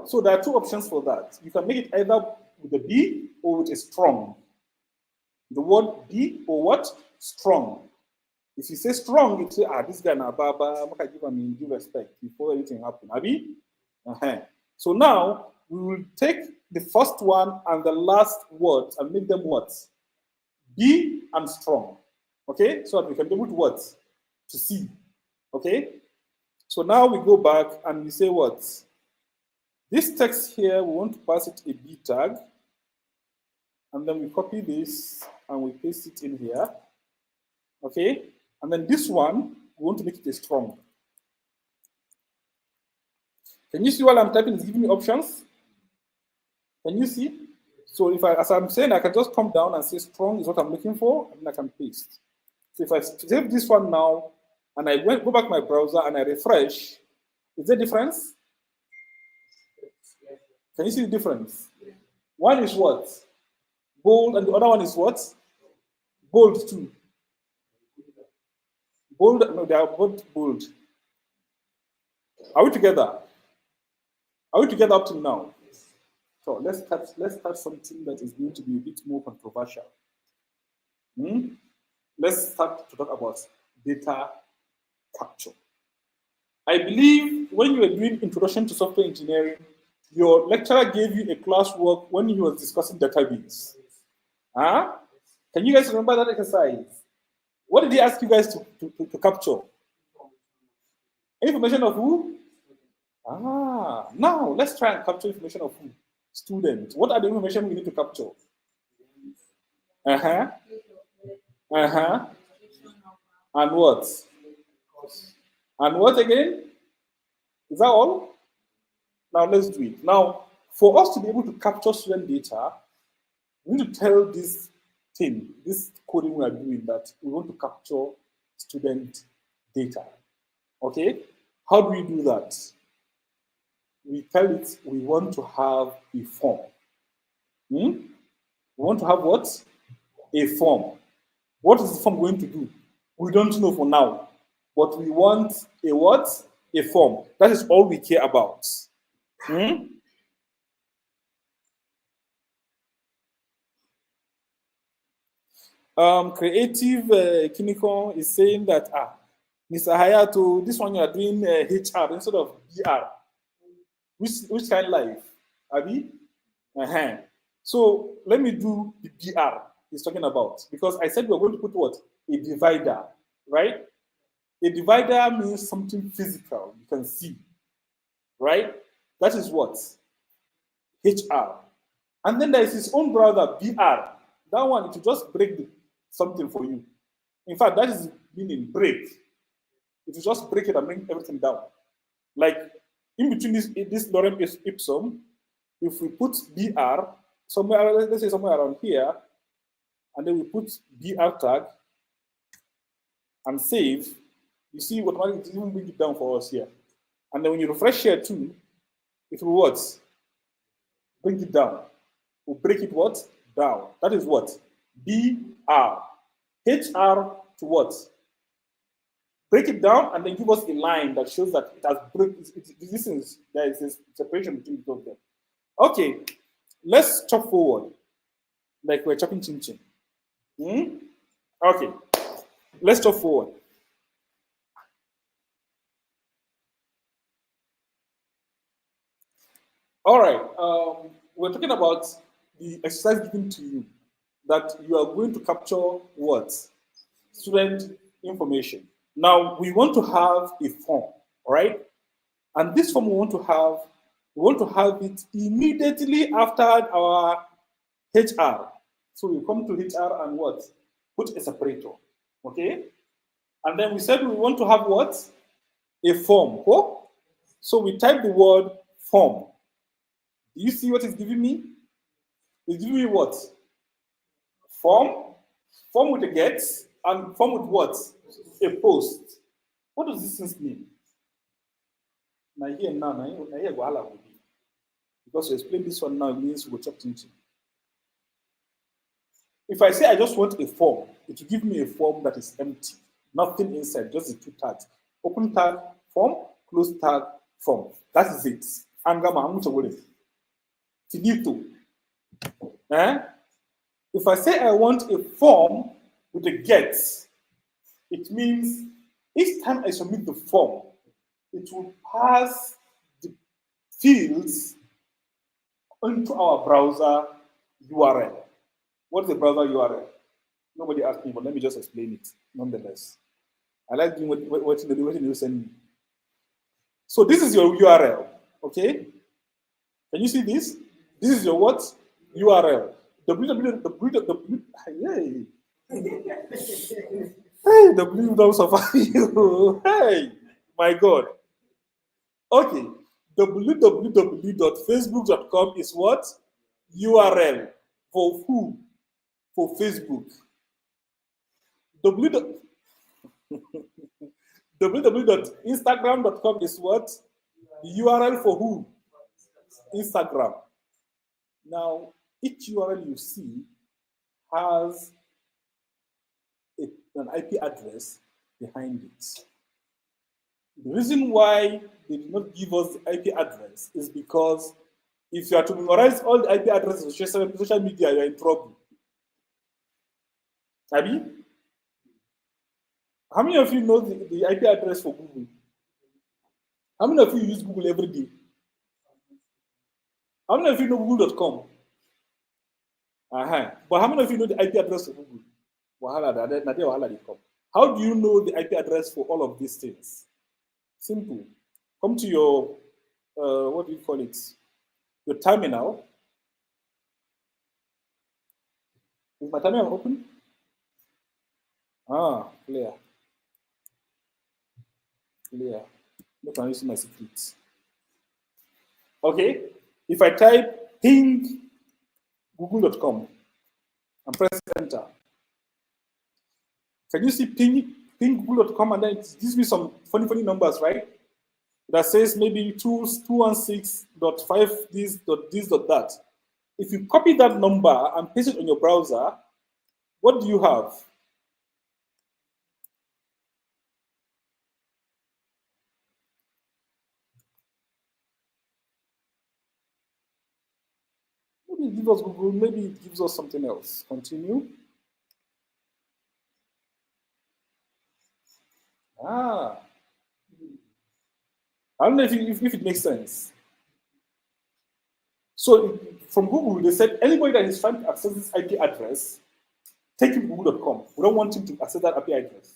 So there are two options for that. You can make it either with a B or with a strong. The word B or what? Strong. If you say strong, you say, this guy na baba, I give him due respect before anything happens. Abi? So now we will take the first one and the last word and make them what? B and strong. Okay? So that we can be able to what? To see. Okay? So now we go back and we say what? This text here, we want to pass it a B tag. And then we copy this and we paste it in here. Okay? And then this one, we want to make it a strong. Can you see while I'm typing, it's giving me options? Can you see? So if as I'm saying, I can just come down and say strong is what I'm looking for, and then I can paste. So if I save this one now, and I go back to my browser and I refresh, is there a difference? Can you see the difference? One is what? Bold, and the other one is what? Bold too. Bold, no, they are both bold. Are we together? Are we together up to now? So let's start something that is going to be a bit more controversial. Let's start to talk about data capture. I believe when you were doing introduction to software engineering, your lecturer gave you a classwork when he was discussing database. Huh? Can you guys remember that exercise? What did he ask you guys to capture? Information of who? Now let's try and capture information of who? Student. What are the information we need to capture? And what? And what again? Is that all? Now let's do it. Now, for us to be able to capture student data, we need to tell this thing, this coding we are doing, that we want to capture student data. Okay? How do we do that? We tell it we want to have a form. We want to have what? A form. What is the form going to do? We don't know for now. But we want a what? A form. That is all we care about. Creative Kinikon is saying that, Mr. Hayato, this one you are doing HR instead of BR. Which kind of life? Abi? So let me do the BR he's talking about, because I said we're going to put what? A divider, right? A divider means something physical, you can see, right? That is what? HR. And then there is his own brother, BR. That one, it will just break something for you. In fact, that is meaning break. It will just break it and bring everything down. Like in between this lorem ipsum, if we put BR somewhere, let's say somewhere around here, and then we put BR tag and save, you see automatically it will bring it down for us here. And then when you refresh here too, it will what? Bring it down. We'll break it what? Down. That is what? BR. HR to what? Break it down and then give us a line that shows that it has there is a separation between the two of them. Okay, let's chop forward like we're chopping chin chin. Okay, let's chop forward. All right, we're talking about the exercise given to you, that you are going to capture what? Student information. Now, we want to have a form, right? And this form we want to have We want to have it immediately after our HR. So we come to HR and what? Put a separator. Okay? And then we said we want to have what? A form. Oh? So we type the word form. Do you see what it's giving me? It's giving me what? Form. Form with a get and form with what? A post. What does this thing mean? Now here now, now here wahala will be. Because to explain this one now means we'll chop into. If I say I just want a form, it will give me a form that is empty, nothing inside, just the two tags. Open tag, form, close tag, form. That is it. Angama, finito. Eh? If I say I want a form with a get, it means each time I submit the form, it will pass the fields into our browser URL. What's the browser URL? Nobody asked me, but let me just explain it nonetheless. I like doing what you send me. So this is your URL, okay? Can you see this? This is your what? URL. www. Hey, hey, W don't suffer you. Hey, my God. Okay, www.facebook.com is what? URL for who? For Facebook. www.instagram.com is what? The URL for who? Instagram. Now, each URL you see has an IP address behind it. The reason why they did not give us the IP address is because if you are to memorize all the IP addresses of social media, you're in trouble. Abi? How many of you know the IP address for Google? How many of you use Google every day? How many of you know google.com? But how many of you know the IP address for Google? How do you know the IP address for all of these things? Simple. Come to your, what do you call it? Your terminal. Is my terminal open? Clear. Clear. Look, I'm using my secrets. Okay. If I type ping google.com and press enter, can you see ping google.com and then it gives me some funny numbers, right? That says maybe 216.5 this dot that. If you copy that number and paste it on your browser, what do you have? Maybe it gives us Google, maybe it gives us something else. Continue. I don't know if it makes sense. So from Google, they said anybody that is trying to access this IP address, take him to google.com. We don't want him to access that IP address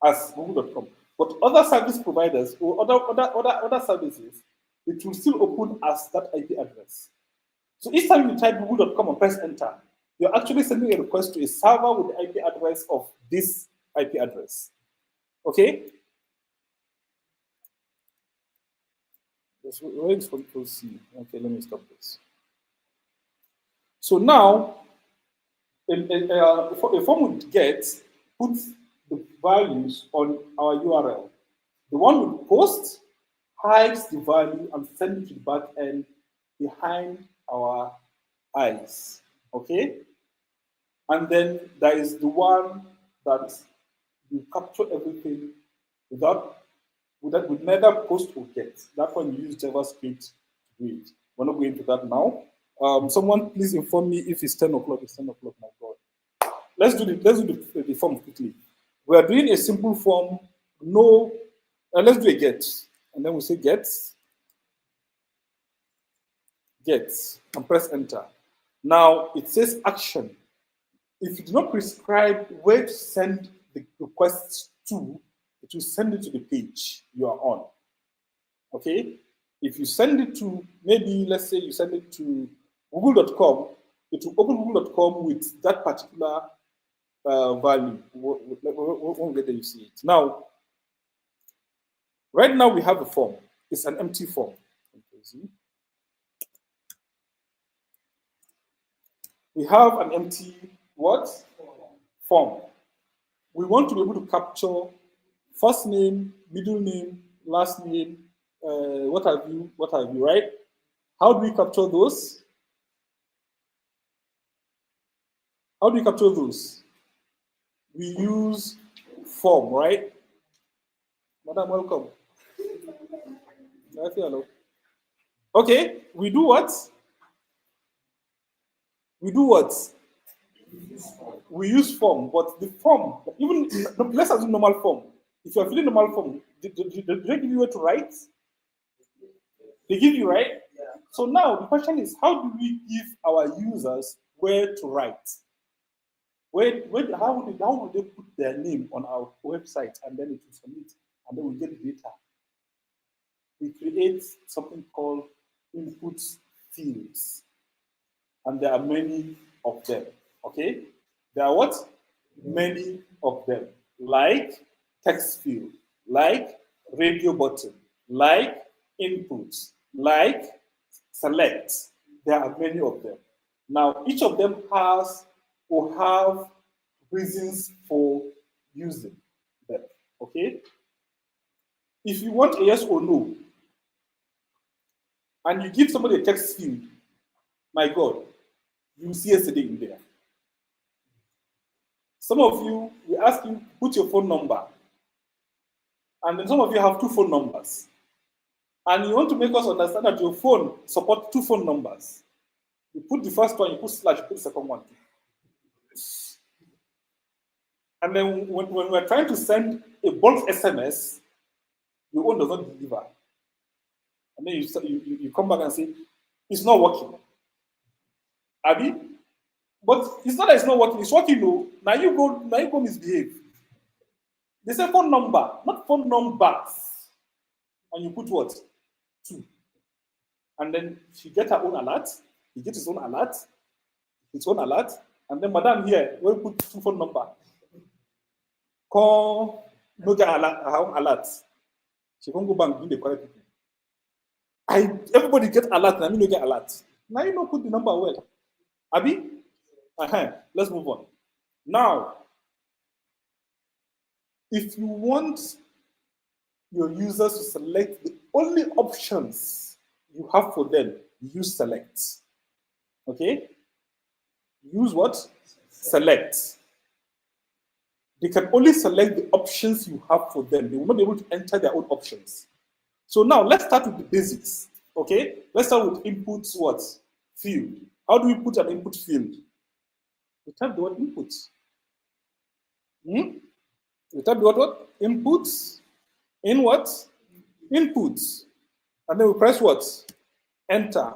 as google.com. But other service providers or other services, it will still open as that IP address. So each time you type google.com and press enter, you're actually sending a request to a server with the IP address of this IP address. Okay? Where is control C? Okay, let me stop this. So now, a form would get, put the values on our URL. The one with post hides the value and send it to the back end behind our eyes. Okay? And then there is the one that you capture everything with neither post or get. That one you use JavaScript to do it. We're not going into that now. Someone please inform me if it's 10 o'clock. It's 10 o'clock, my God. Let's do the form quickly. We are doing a simple form. No, let's do a get. And then we say get, and press enter. Now it says action. If you do not prescribe where to send the request to, it will send it to the page you are on. Okay? If you send it to, maybe let's say you send it to google.com, it will open google.com with that particular value. When we get there, you see it. Now, right now we have a form. It's an empty form. We have an empty what? Form. We want to be able to capture first name, middle name, last name, what have you, right? How do we capture those? How do we capture those? We use form, right? Madam, welcome. Hello. Okay, we do what? We do what? We use form, but the form, even let's assume normal form. If you're filling normal form, did they give you where to write? They give you, right? So now the question is, how do we give our users where to write? How would they put their name on our website and then it will submit and then we get data? We create something called input fields, and there are many of them. Okay, there are what? Many of them, like text field, like radio button, like inputs, like select. There are many of them. Now, each of them will have reasons for using them. Okay? If you want a yes or no, and you give somebody a text field, my God, you will see yesterday in there. Some of you, we ask you, put your phone number. And then some of you have 2 phone numbers. And you want to make us understand that your phone supports 2 phone numbers. You put the first one, you put slash, you put the second one. And then when we're trying to send a bulk SMS, your own does not deliver. And then you come back and say, it's not working. Abi? But it's not that it's not working, it's working though. Now you go misbehave. They say phone number, not phone numbers. And you put what? 2. And then she gets her own alert, he gets his own alert, and then madam here, we put 2 phone number. Call no get alert, her own alert. She can't go back and do the correct people. Everybody get alert, and I mean no get alert. Now you know put the number well. Abi? Let's move on. Now, if you want your users to select the only options you have for them, use select. Okay? Use what? Select. They can only select the options you have for them. They will not be able to enter their own options. So now let's start with the basics. Okay? Let's start with inputs what? Field. How do we put an input field? We type the word input. We type the word what? Inputs. In what? Inputs. And then we press what? Enter.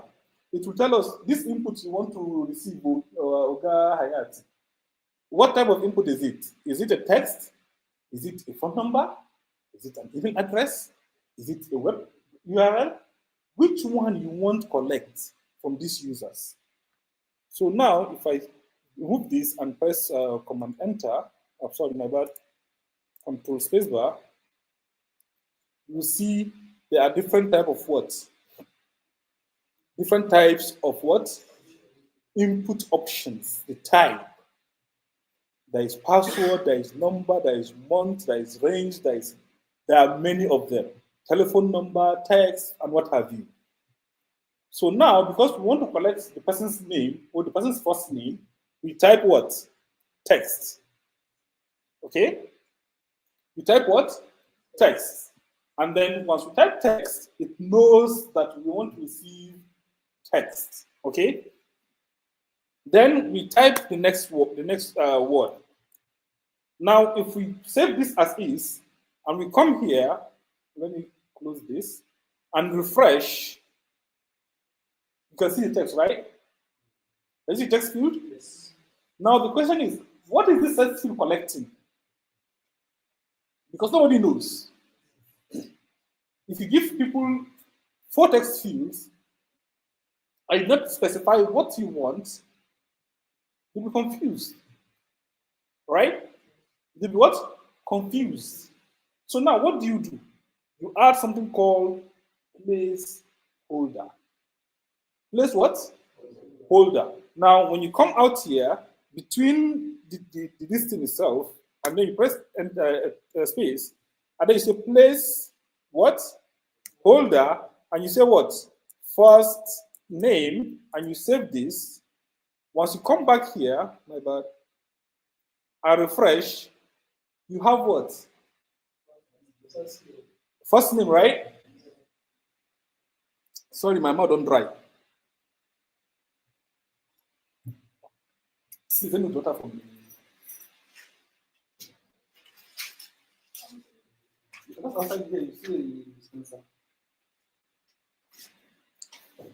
It will tell us this input you want to receive, Oga Hayat. What type of input is it? Is it a text? Is it a phone number? Is it an email address? Is it a web URL? Which one you want to collect from these users? So now, if I remove this and press Command Enter, sorry, my bad, Control Spacebar, you see there are different types of what? Different types of what? Input options, the type. There is password, there is number, there is month, there is range, there are many of them. Telephone number, text, and what have you. So now, because we want to collect the person's name or the person's first name, we type what? Text. Okay? We type what? Text. And then once we type text, it knows that we want to receive text. Okay? Then we type the next word. Now, if we save this as is, and we come here, let me close this, and refresh, you can see the text, right? Is it text field? Yes. Now the question is, what is this text field collecting? Because nobody knows. If you give people 4 text fields, I did not specify what you want, you'll be confused, right? You'll be what? Confused. So now what do? You add something called placeholder. Place what? Holder. Now, when you come out here, between the listing itself, and then you press enter, space, and then you say place what? Holder, and you say what? First name, and you save this. Once you come back here, my bad, I refresh, you have what? First name, right? Sorry, my mouth don't dry. Is any water for me?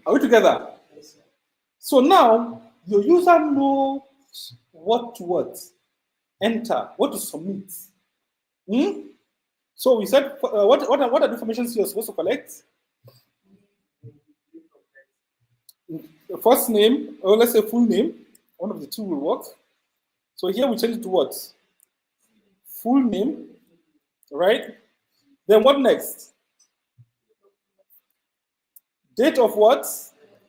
Are we together? So now your user knows what to enter, what to submit. So we said, what are the information you're supposed to collect? The first name, or let's say full name. One of the two will work. So here we change it to what? Full name, right? Then what next? Date of what?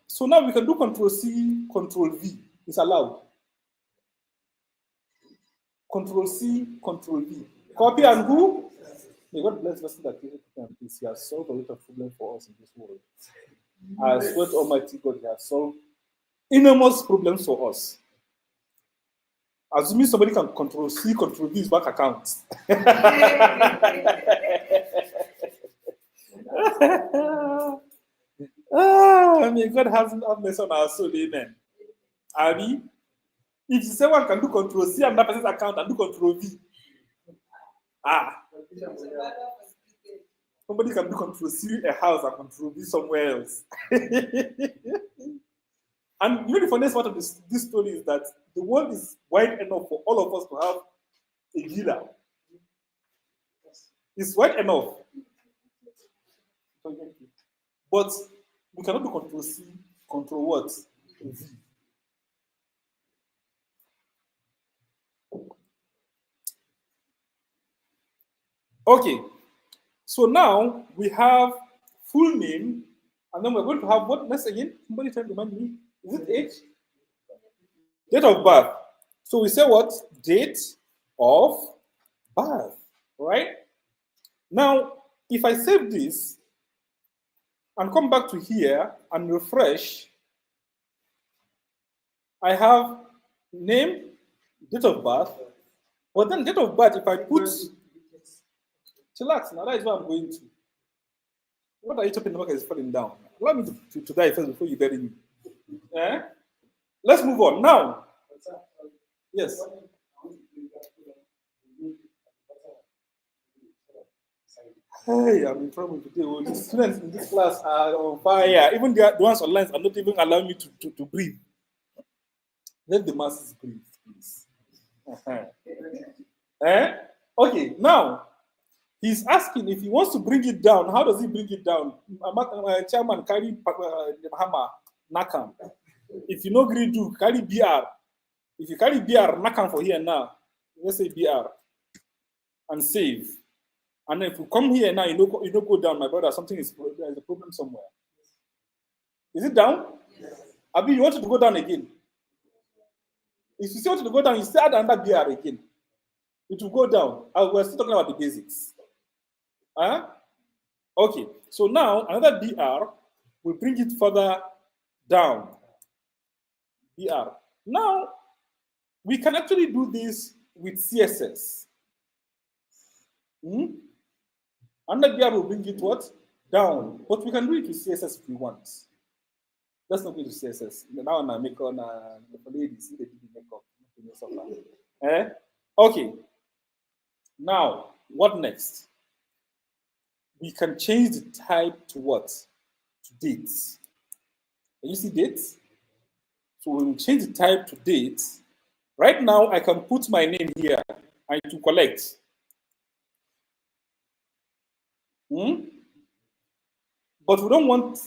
So now we can do Control C, Control V. It's allowed. Control C, Control V. Copy and who? May God bless the person that created this. He has solved a lot of problems for us in this world. I swear to Almighty God, He has solved enormous problems for us. Assuming somebody can Control C, Control V his bank account. May God have mercy on our soul, amen. Abi, if you say one can do Control C on that person's account and do Control V, somebody can do Control C a house and Control V somewhere else. And you know the funniest part of this story is that the world is wide enough for all of us to have a dealer. It's wide enough. But we cannot do Control C, Control what? V. Okay, so now we have full name, and then we're going to have what next again? Somebody try to remind me. Is it age? Date of birth. So we say what? Date of birth, right? Now, if I save this and come back to here and refresh, I have name, date of birth, but then date of birth, if I put, chillax, now that is what I'm going to. What are you talking about is falling down? Allow me to die first before you bury me. Eh? Let's move on. Now, yes. Hey, I'm in trouble today. Well, the students in this class are on fire. Even the ones online are not even allowing me to breathe. Let the masses breathe, please. Okay, now, he's asking if he wants to bring it down. How does he bring it down? Chairman carry hammer, nakam. If you know grade do, carry BR. If you carry BR, nakam for here now. Let's say BR. And save. And if you come here now, you don't go down, my brother. There's a problem somewhere. Is it down? Yes. Abi, you want it to go down again? If you still want it to go down, you still add another BR again. It will go down. We're still talking about the basics. Okay, so now another BR will bring it further down. BR. Now, we can actually do this with CSS. Under BR will bring it what? Down. But we can do it with CSS if we want. Let's not go to CSS. Now I'm making on the ladies, they do the makeup. Okay. Now, what next? We can change the type to what? To dates. Can you see dates? So we will change the type to dates. Right now, I can put my name here and to collect. But we don't want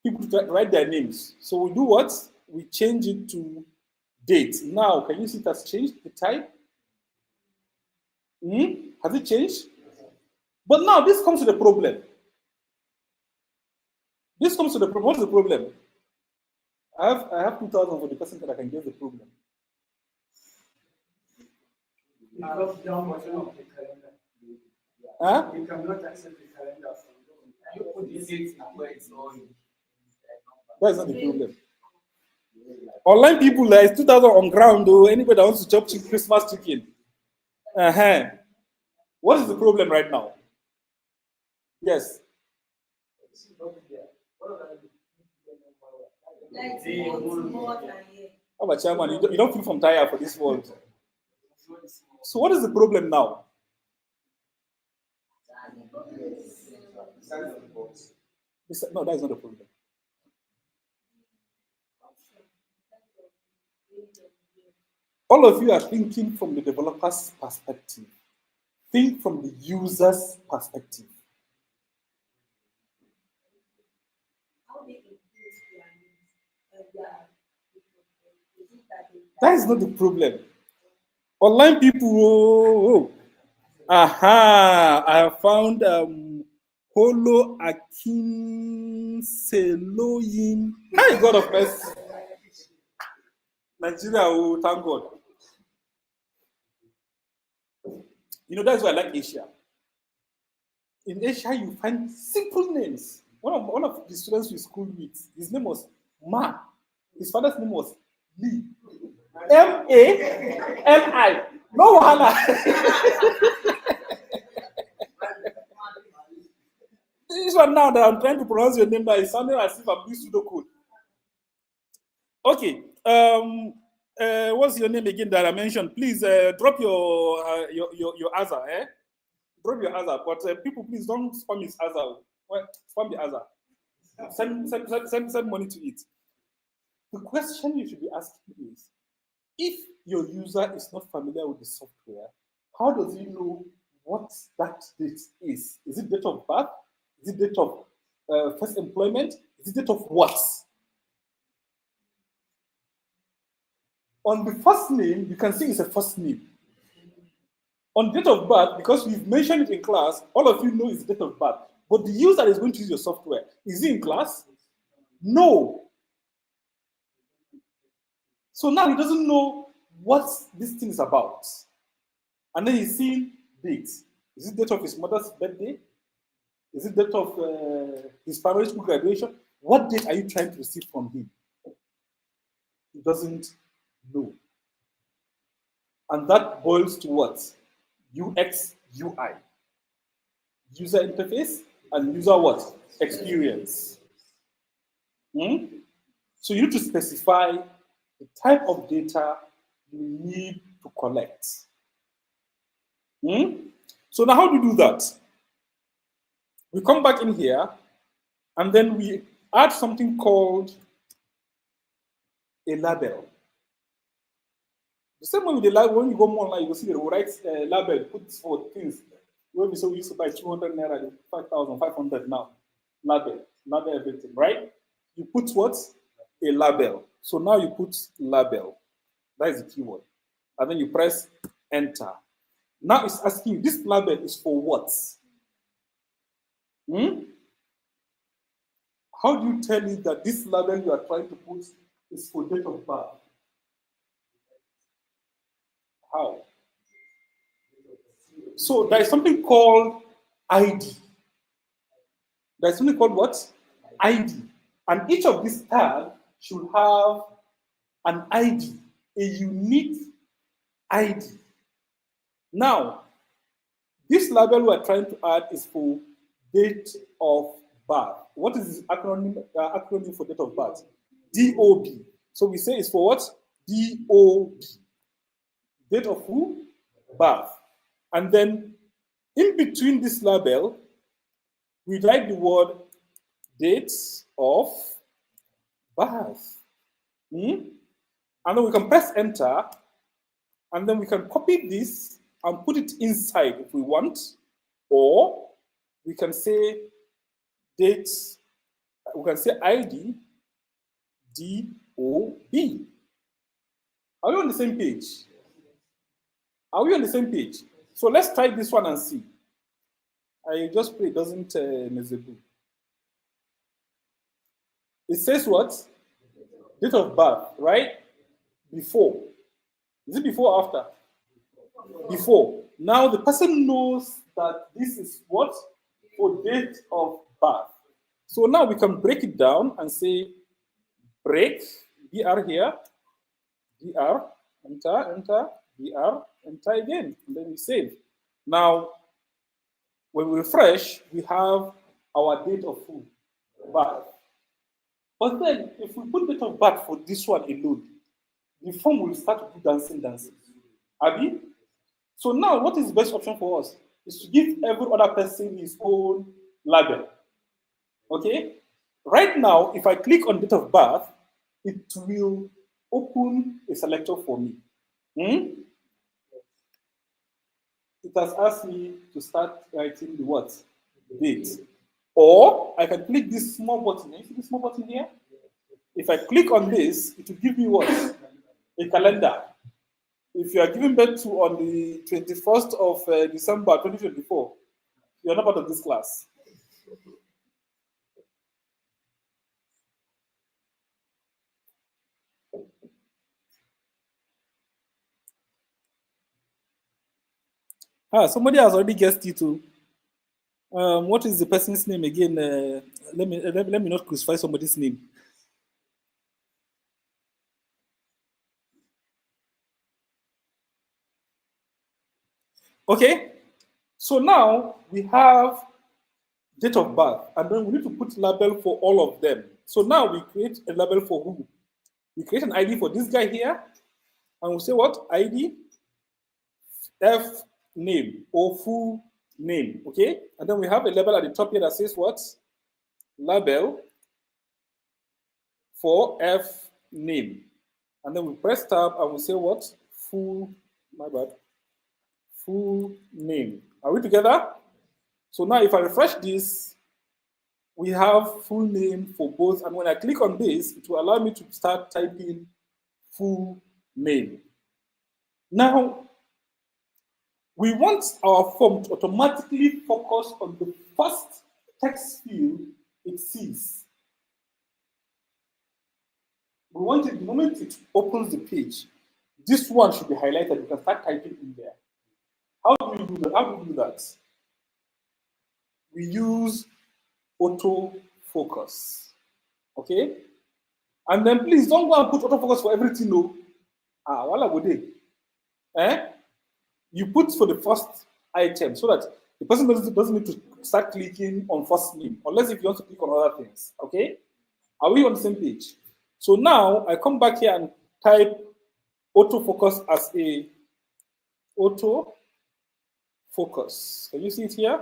people to write their names. So we do what? We change it to date. Now, can you see it has changed the type? Has it changed? But now this comes to the problem. This comes to the problem. What's the problem? I have 2,000 for the person that I can get the problem. Because down version of the calendar. Huh? You cannot accept the calendar from you put the date where it's on. That's not the problem. Online people, there is 2,000 on ground, though. Anybody that wants to chop Christmas chicken. Uh-huh. What is the problem right now? Yes. How about chairman? You don't feel from tired for this world. So what is the problem now? No, that is not the problem. All of you are thinking from the developer's perspective. Think from the user's perspective. That is not the problem. Online people, aha, I have found Holo Akinseloyin. Hi, God of mercy. Nigeria, oh, thank God. You know, that's why I like Asia. In Asia, you find simple names. One of the students we schooled with, his name was Ma. His father's name was Lee. M-A-L-I. No wahala. This one now that I'm trying to pronounce your name now is sounding as if I'm doing pseudocode. Okay. What's your name again that I mentioned? Please drop your answer. Drop your answer. But people, please don't spam his answer. Well, spam the answer. Send money to it. The question you should be asking is, if your user is not familiar with the software, how does he know what that date is? Is it date of birth? Is it date of first employment? Is it date of what? On the first name, you can see it's a first name. On date of birth, because we've mentioned it in class, all of you know it's date of birth. But the user is going to use your software. Is he in class? No. So now he doesn't know what this thing is about. And then he's seeing date. Is it date of his mother's birthday? Is it date of his primary school graduation? What date are you trying to receive from him? He doesn't know. And that boils to what? UX, UI. User interface and user what? Experience. So you need to specify the type of data you need to collect. So now how do you do that? We come back in here and then we add something called a label. The same way with the label, when you go more online, you will see they will write label, put for things. Where we used to buy 200 naira, 5,500 now. Label everything, right? You put what? A label. So now you put label. That is the keyword. And then you press enter. Now it's asking you, this label is for what? How do you tell it that this label you are trying to put is for date of birth? How? So there is something called ID. There is something called what? ID. And each of these tags should have an ID, a unique ID. Now, this label we are trying to add is for date of birth. What is the acronym for date of birth? DOB. So we say it's for what? DOB. Date of who? Birth. And then in between this label, we write the word date of birth. And then we can press enter, and then we can copy this and put it inside if we want, or we can say date, we can say ID, DOB. Are we on the same page? Are we on the same page? So let's try this one and see. I just pray it doesn't miserable. It says what? Date of birth, right? Before. Is it before or after? Before. Now the person knows that this is what? For date of birth. So now we can break it down and say break, BR here, BR, enter, enter, BR, enter again, and then we save. Now, when we refresh, we have our date of birth. But then, if we put date of birth for this one alone, the form will start to do dancing, dancing. Abi? So now, what is the best option for us? Is to give every other person his own label. Okay? Right now, if I click on date of birth, it will open a selector for me. It has asked me to start writing the what? Date. Or I can click this small button. You see this small button here? If I click on this, it will give me what? A calendar. If you are giving birth to on the 21st of December 2024, you are not part of this class. Somebody has already guessed it too. What is the person's name again? Let me not crucify somebody's name. Okay, so now we have date of birth, and then we need to put label for all of them. So now we create a label for who? We create an ID for this guy here, and we say what? ID F name or full name, okay? And then we have a label at the top here that says what? Label for F name. And then we press tab and we say what? Full, my bad, full name. Are we together? So now if I refresh this, we have full name for both. And when I click on this, it will allow me to start typing full name. Now, we want our form to automatically focus on the first text field it sees. We want it, the moment it opens the page, this one should be highlighted. You can start typing in there. How do you do that? How do we do that? We use autofocus. Okay? And then please don't go and put autofocus for everything, no. Wala go dey. You put for the first item so that the person doesn't need to start clicking on first name, unless if you want to click on other things. Okay? Are we on the same page? So now I come back here and type autofocus as a autofocus. Can you see it here?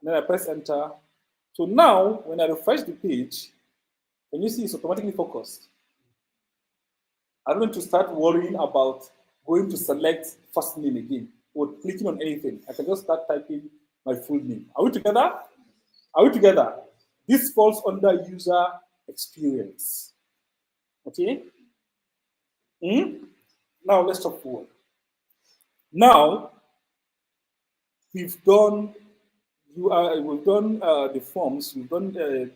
And then I press enter. So now when I refresh the page, can you see it's automatically focused? I don't need to start worrying about going to select first name again or clicking on anything. I can just start typing my full name. Are we together? Are we together? This falls under user experience. Okay? Now let's talk forward. Now we've done the forms, we've done the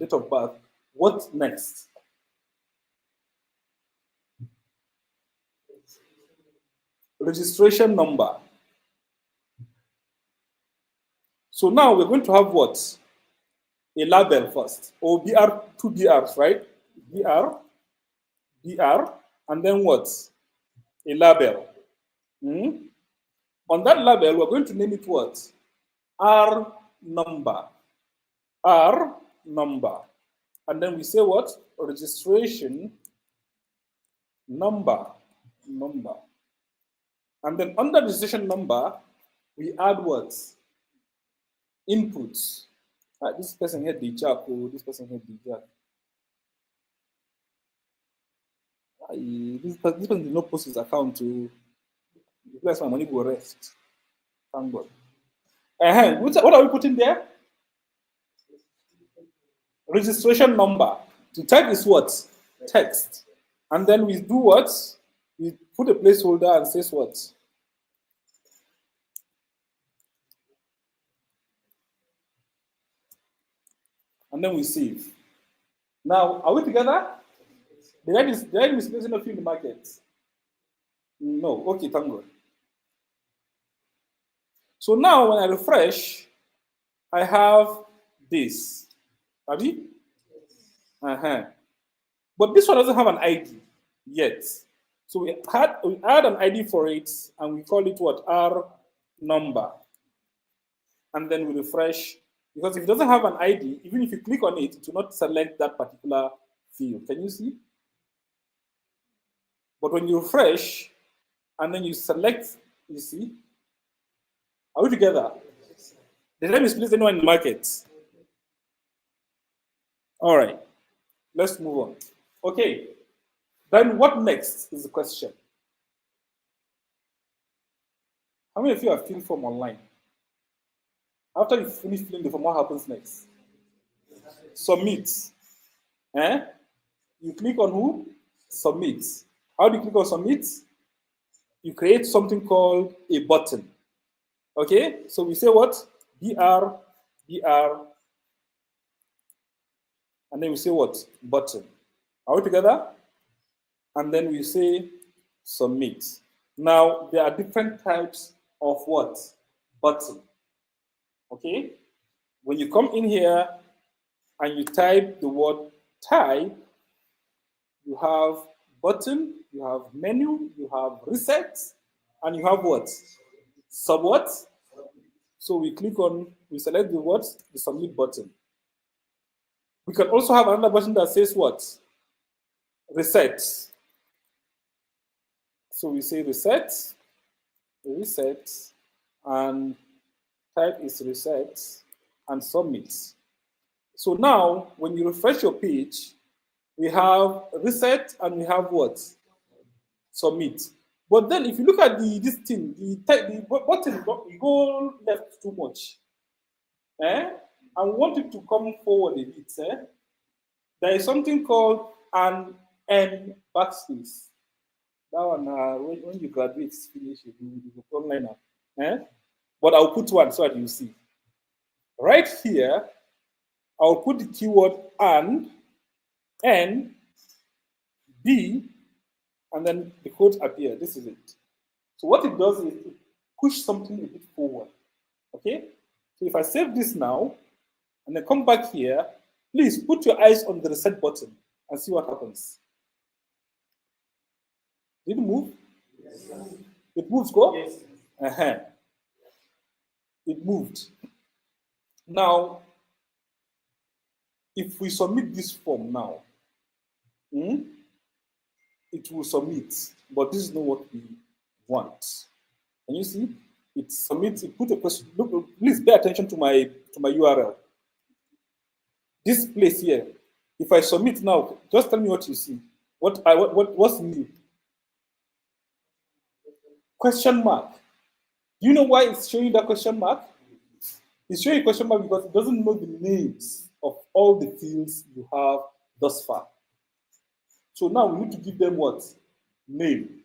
date of birth. What next? Registration number. So now we're going to have what? A label first, or BR, two BRs, right? BR, and then what? A label. On that label, we're going to name it what? R number. R number. And then we say what? Registration number. And then under registration number, we add what? Inputs. This person had the jack, or this person had the jack. This person did not post his account to replace my money will rest. Thank God. What are we putting there? registration number. The type is what? Text. And then we do what? We put a placeholder and says what? And then we save. Now, are we together? Did I misplace enough in the market? No. Okay, thank God. So now when I refresh, I have this. Abi? But this one doesn't have an ID yet. So we add an ID for it and we call it what? R number. And then we refresh. Because if it doesn't have an ID, even if you click on it, it will not select that particular field. Can you see? But when you refresh and then you select, you see? Are we together? Did I misplace anyone in the market? All right. Let's move on. Okay. Then what next is the question. How many of you have filled form online? After you finish filling the form, what happens next? Submit. You click on who? Submit. How do you click on submit? You create something called a button. Okay? So we say what? BR, and then we say what? Button. Are we together? And then we say submit. Now, there are different types of what? Button. Okay? When you come in here and you type the word type, you have button, you have menu, you have reset, and you have what? Sub what? So we select the what? The submit button. We can also have another button that says what? Reset. So we say reset, and type is reset, and submit. So now, when you refresh your page, we have reset and we have what? Submit. But then if you look at this thing, the button, you go left too much. And we want it to come forward a bit. There is something called an N backspace. That one, when you graduate, finish, you go online now. But I'll put one so that you see. Right here, I'll put the keyword and, N, B, and then the code appear. This is it. So what it does is it push something a bit forward. Okay? So if I save this now, and then come back here, please put your eyes on the reset button and see what happens. Did it move? Yes. It moves, go? Yes. It moved. Now, if we submit this form now, it will submit, but this is not what we want. Can you see? It submits, it put a question. Look, please pay attention to my URL. This place here, if I submit now, just tell me what you see. What's new? Question mark. Do you know why it's showing that question mark? It's showing a question mark because it doesn't know the names of all the fields you have thus far. So now we need to give them what? Name.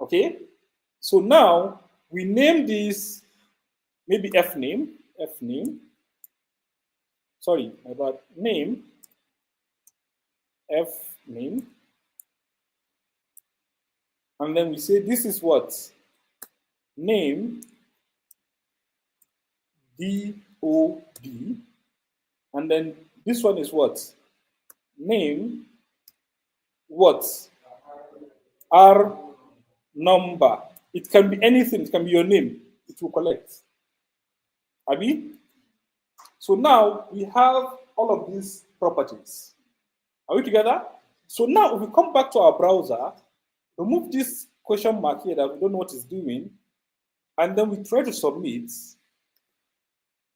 Okay? So now we name this maybe F name. Sorry, my bad. Name. F name. And then we say this is what? Name DOD. And then this one is what? Name what? R number. It can be anything, it can be your name. It will collect. Abi? So now we have all of these properties. Are we together? So now if we come back to our browser, remove this question mark here that we don't know what it's doing, and then we try to submit.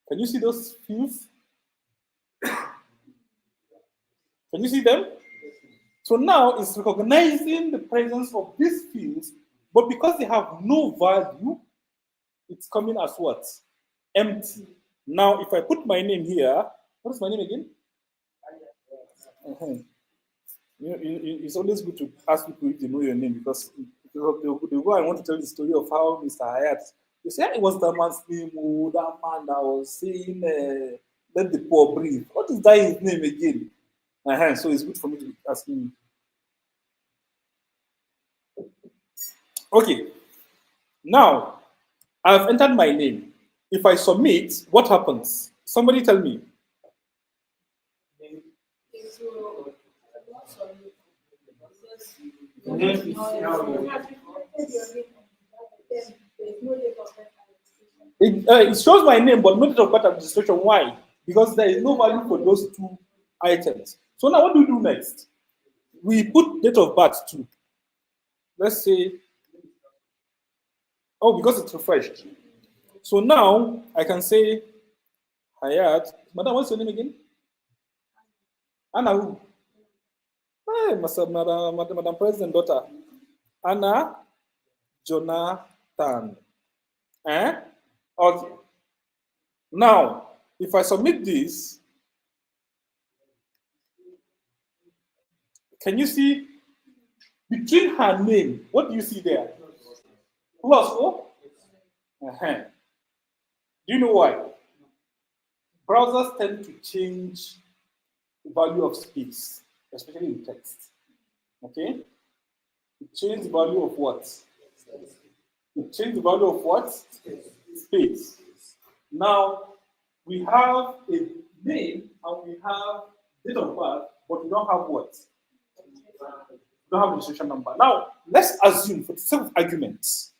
Can you see those fields? Can you see them? So now it's recognizing the presence of these fields, but because they have no value, it's coming as what? Empty. Now, if I put my name here, what is my name again? Uh-huh. It's always good to ask people if they know your name because they go and want to tell the story of how Mr. Hayat. You say it was that man's name, oh, that man that was saying, let the poor breathe. What is that his name again? Uh-huh. So it's good for me to be asking you. Okay, now I've entered my name. If I submit, what happens? Somebody tell me. It shows my name, but no date of birth and registration. Why? Because there is no value for those two items. So now what do we do next? We put date of birth too. Let's say, oh, because it's refreshed. So now I can say, Hayat, madam, what's your name again? Anna who? Hey, Madam President daughter. Anna Jonathan. Eh? Okay. Now, if I submit this, can you see between her name? What do you see there? Plus O? Uh-huh. Do you know why? Browsers tend to change the value of space, especially in text. Okay? It changes the value of what? It changes the value of what? Space. Now, we have a name and we have date of birth, but we don't have what? We don't have registration number. Now, let's assume, for the sake of arguments,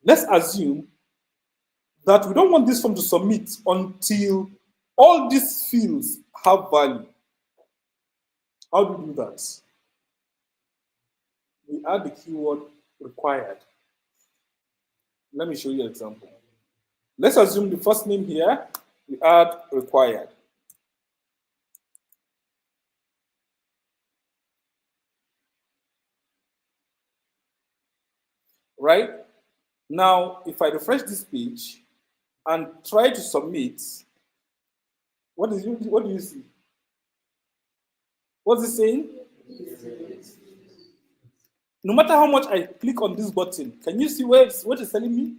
let's assume that we don't want this form to submit until all these fields have value. How do we do that? We add the keyword required. Let me show you an example. Let's assume the first name here, we add required. Right? Now, if I refresh this page and try to submit, what do you see? What's it saying? No matter how much I click on this button, can you see what it's telling me?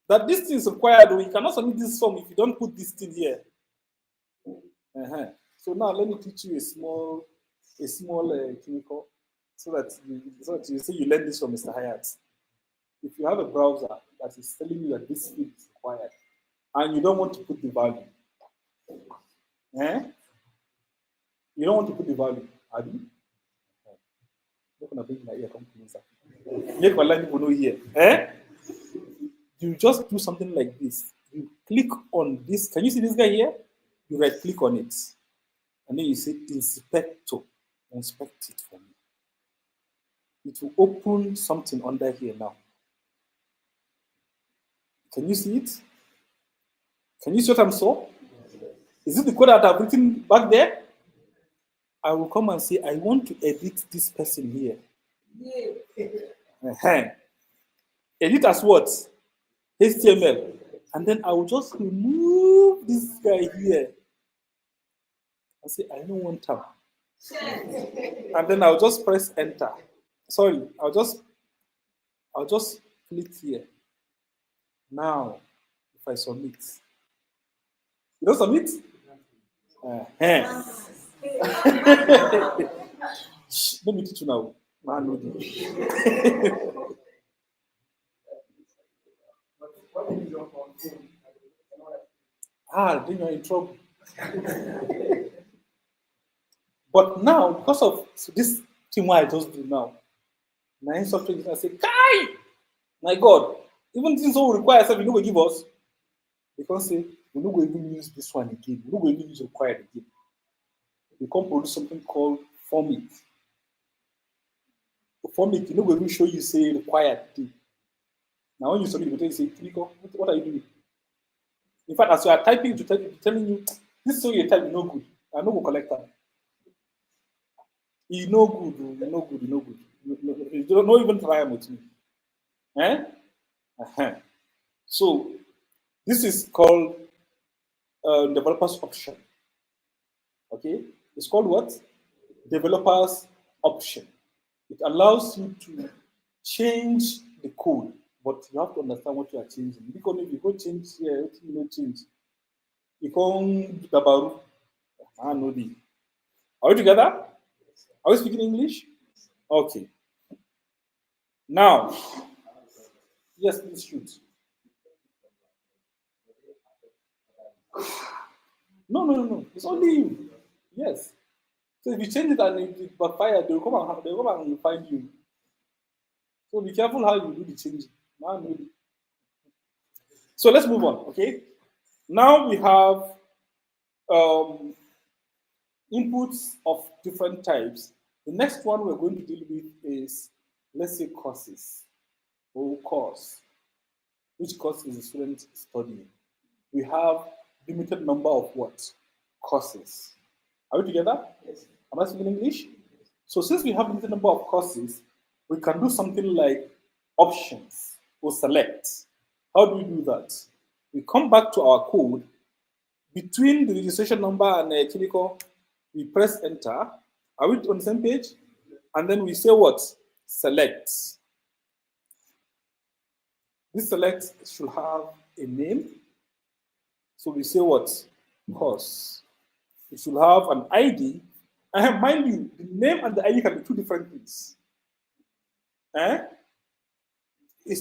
That this thing is required, or you cannot submit this form if you don't put this thing here. Uh-huh. So now let me teach you a small clinical so that you say you learn this from Mr. Hayat. If you have a browser that is telling you that this field is required and you don't want to put the value, you don't want to put the value, are you? Not gonna bring my ear come closer. Make my line people know here. You just do something like this. You click on this. Can you see this guy here? You right click on it. And then you say inspector. Inspect it for me. It will open something under here now. Can you see it? Can you see what I'm saw? Is it the code that I've written back there? I will come and say, I want to edit this person here. Uh-huh. Edit as what? HTML. And then I will just remove this guy here. And say, I don't want him. And then I'll just press enter. Sorry, I'll just click here. Now, if I submit. You don't submit? Let me teach you now. Man, no. Then you're in trouble. But now, because of this thing what I just do now, my software is going to say, Kai! My God, even things all require something, you know, give us. Because say, we're not going to even use this one again. We're not going to use required again. We can produce something called format. Format, you know, we will show you say required thing. Now, when you submit, you say, what are you doing? In fact, as you are typing, to telling you, this is so you type, no good. I no go collect that. He no good, no good, no good. You don't even try with me. Uh-huh. So, this is called developer's option. Okay? It's called what? Developer's option. It allows you to change the code, but you have to understand what you are changing. Because if you go change here, you know change. You can dabaru. Ah, no, the. Are we together? Are we speaking English? Okay. Now, yes, please shoot. No, no, no, no. It's only you. Yes. So if you change it and it backfire, they'll come and find you. So be careful how you do the change. So let's move on. Okay. Now we have um, inputs of different types. The next one we're going to deal with is, let's say, courses or course. Which course is the student studying? We have limited number of what? Courses. Are we together? Yes. Am I speaking English? So since we have limited number of courses, we can do something like options or select. How do we do that? We come back to our code. Between the registration number and clinical, we press enter. Are we on the same page? And then we say what? Select. This select should have a name. So we say what? Course. It should have an ID. And mind you, the name and the ID can be two different things. Eh?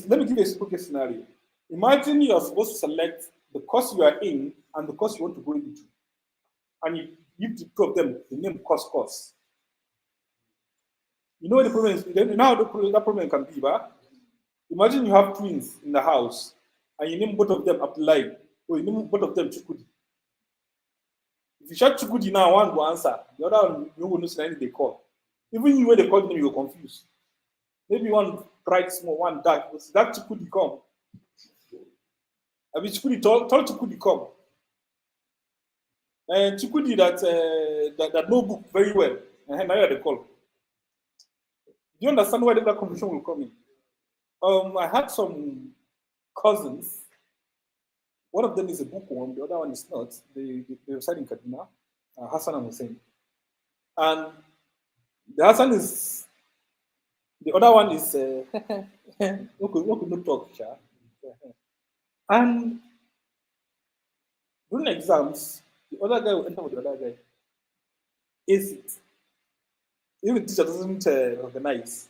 Let me give you a simple case scenario. Imagine you are supposed to select the course you are in and the course you want to go into. And you give the two of them the name course. You know what the problem is? You know how that problem can be, but imagine you have twins in the house and you name both of them Abdullahi or you name both of them Chukudi. If you shout Chukudi now, one will answer, the other one you will know anything they call. Even you when they call them, you're confused. Maybe one bright small, one dark. That Chukudi come. I mean Chukudi tall Chukudi come. And Chukudi that know book very well. And now they call. Do you understand where that confusion will come in? I had some cousins. One of them is a bookworm, the other one is not. They reside in Kaduna, Hassan and Hussein. And the Hassan is, the other one is, who could not talk, Sha. And during exams, the other guy will enter with the other guy. Ace it. Even the teacher doesn't recognize.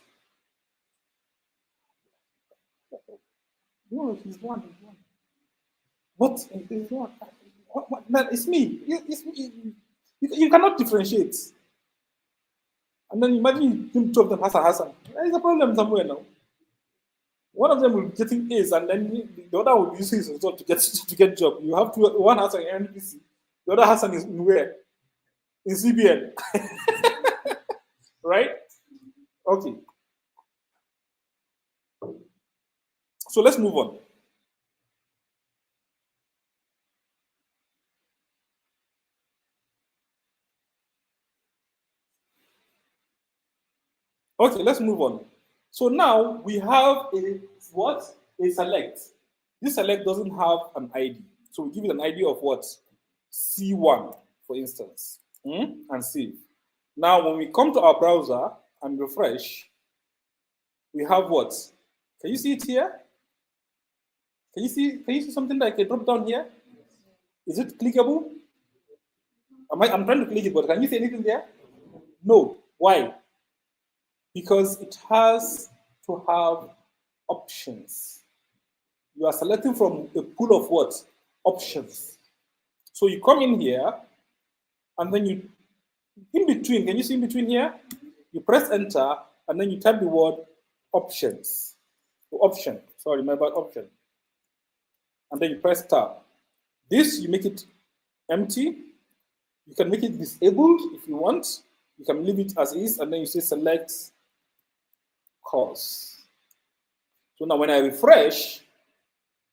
No, he's one. But it's not. Man, it's me. It's me. You cannot differentiate. And then imagine you two of them Hassan. There is a problem somewhere now. One of them will be getting A's, and then the other will be using his result to get job. You have one Hassan in NBC, the other Hassan is in where? In CBN. Right? Okay. So let's move on. Okay, let's move on. So now we have a what? A select. This select doesn't have an ID. So we give it an ID of what? C1, for instance. And save. Now when we come to our browser and refresh, we have what? Can you see it here? Can you see something like a drop down here? Is it clickable? I'm trying to click it, but can you see anything there? No. Why? Because it has to have options. You are selecting from a pool of what? Options. So you come in here, and then you, in between, can you see in between here? You press enter, and then you type the word options. Option, sorry, my bad, option. And then you press tab. This, you make it empty. You can make it disabled if you want. You can leave it as is, and then you say select course. So now when I refresh,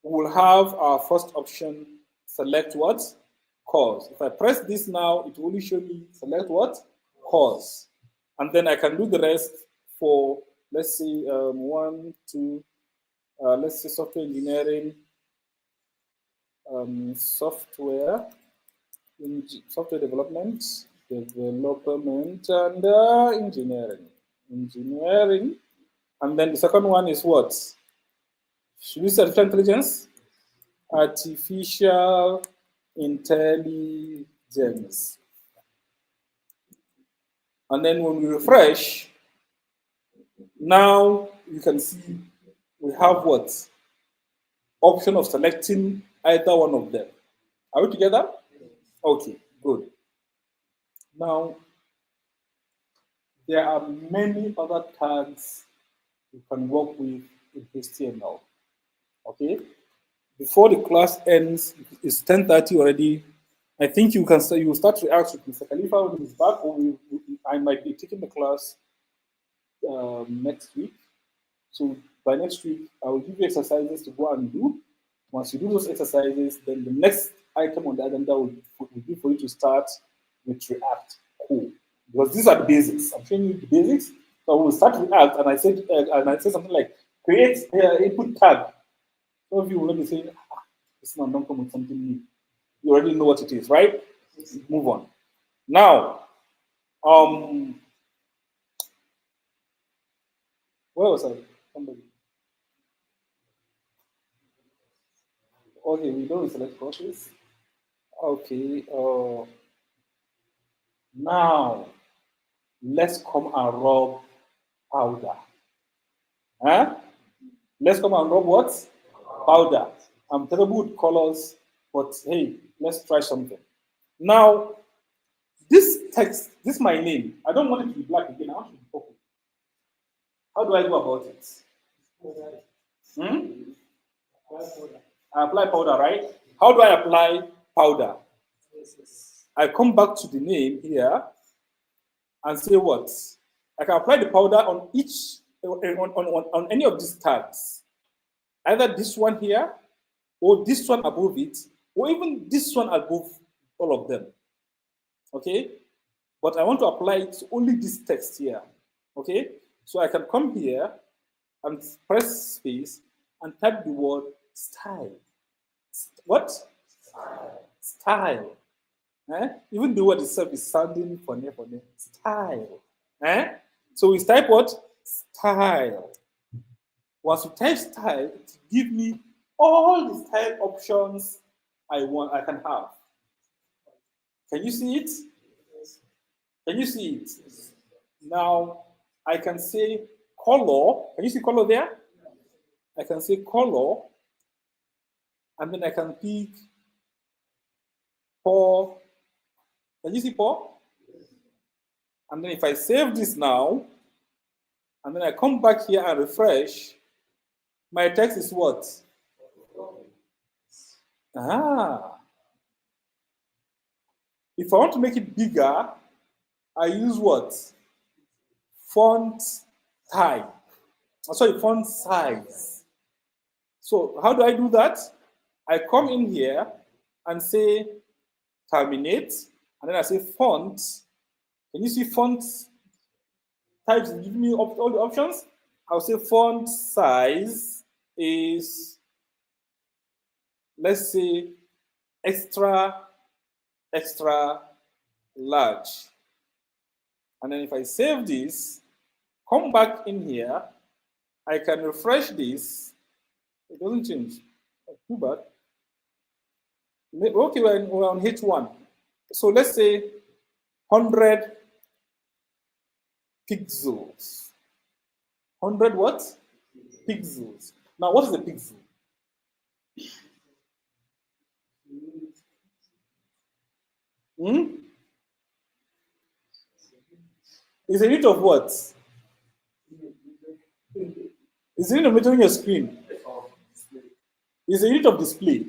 we will have our first option, select what? Course. If I press this now, it will only show me select what? Course. And then I can do the rest for, let's say, let's say software engineering, software development, Development and engineering. Engineering. And then the second one is what? Should we say artificial intelligence? Artificial intelligence. And then when we refresh, now you can see we have what? Option of selecting either one of them. Are we together? Okay, good. Now, there are many other tags you can work with in HTML. Okay? Before the class ends, it's 10:30 already. I think you can say you will start to ask with Mr. Khalifa when he's back, or I might be taking the class next week. So by next week, I will give you exercises to go and do. Once you do those exercises, then the next item on the agenda will be for you to start with React code, because these are the basics. I'm showing you the basics. So we'll start React, and I said something like create input tag. Some of you will not be saying, this man don't come with something new. You already know what it is, right? Move on. Now, where was I? Somebody. Okay, we don't select courses. Okay. Now, let's come and rub powder. Huh? Let's come and rub what? Powder. I'm terrible with colors, but hey, let's try something. Now, this text, this is my name. I don't want it to be black again. I want it to be purple. How do I go about it? I apply powder, right? How do I apply powder? I come back to the name here and say what? I can apply the powder on each, on any of these tags. Either this one here, or this one above it, or even this one above all of them. Okay? But I want to apply it to only this text here. Okay? So I can come here and press space and type the word style. What? Style. Even the word itself is sounding funny. Style. So we type what? Style. Once you type style, it gives me all the style options I can have. Can you see it? Can you see it? Now I can say color. Can you see color there? I can say color, and then I can pick pour. Can you see pour? And then if I save this now, and then I come back here and refresh, my text is what? If I want to make it bigger, I use what? Font type. Sorry, font size. So how do I do that? I come in here and say terminate, and then I say font. Can you see font types? Give me all the options. I'll say font size is, let's say, extra large. And then if I save this, come back in here, I can refresh this. It doesn't change. Too bad. Okay, we're on H1. So let's say 100 pixels. 100 what? Pixels. Now, what is a pixel? It's a unit of what? It's a unit of measuring your screen. It's a unit of display.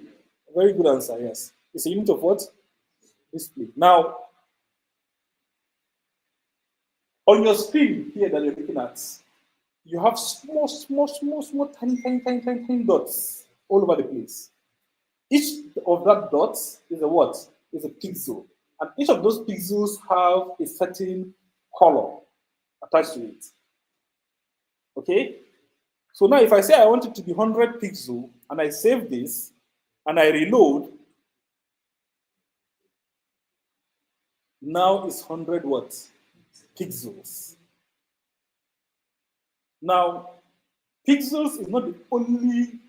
Very good answer, yes. It's a unit of what? Display. Now, on your screen here that you're looking at, you have small, tiny dots all over the place. Each of that dots is a what? Is a pixel. And each of those pixels have a certain color attached to it. Okay? So now if I say I want it to be 100 pixel and I save this and I reload, now is 100 what? Pixels. Now, pixels is not the only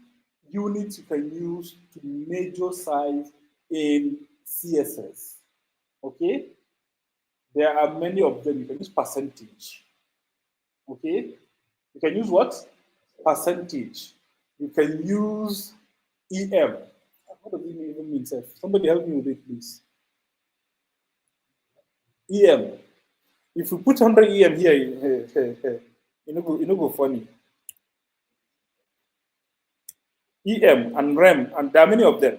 unit you can use to measure size in CSS. Okay? There are many of them. You can use percentage. Okay? You can use what? Percentage. You can use EM. What does it even mean, sir? Somebody help me with it, please. EM. If you put 100 EM here, you know go funny. EM and REM, and there are many of them.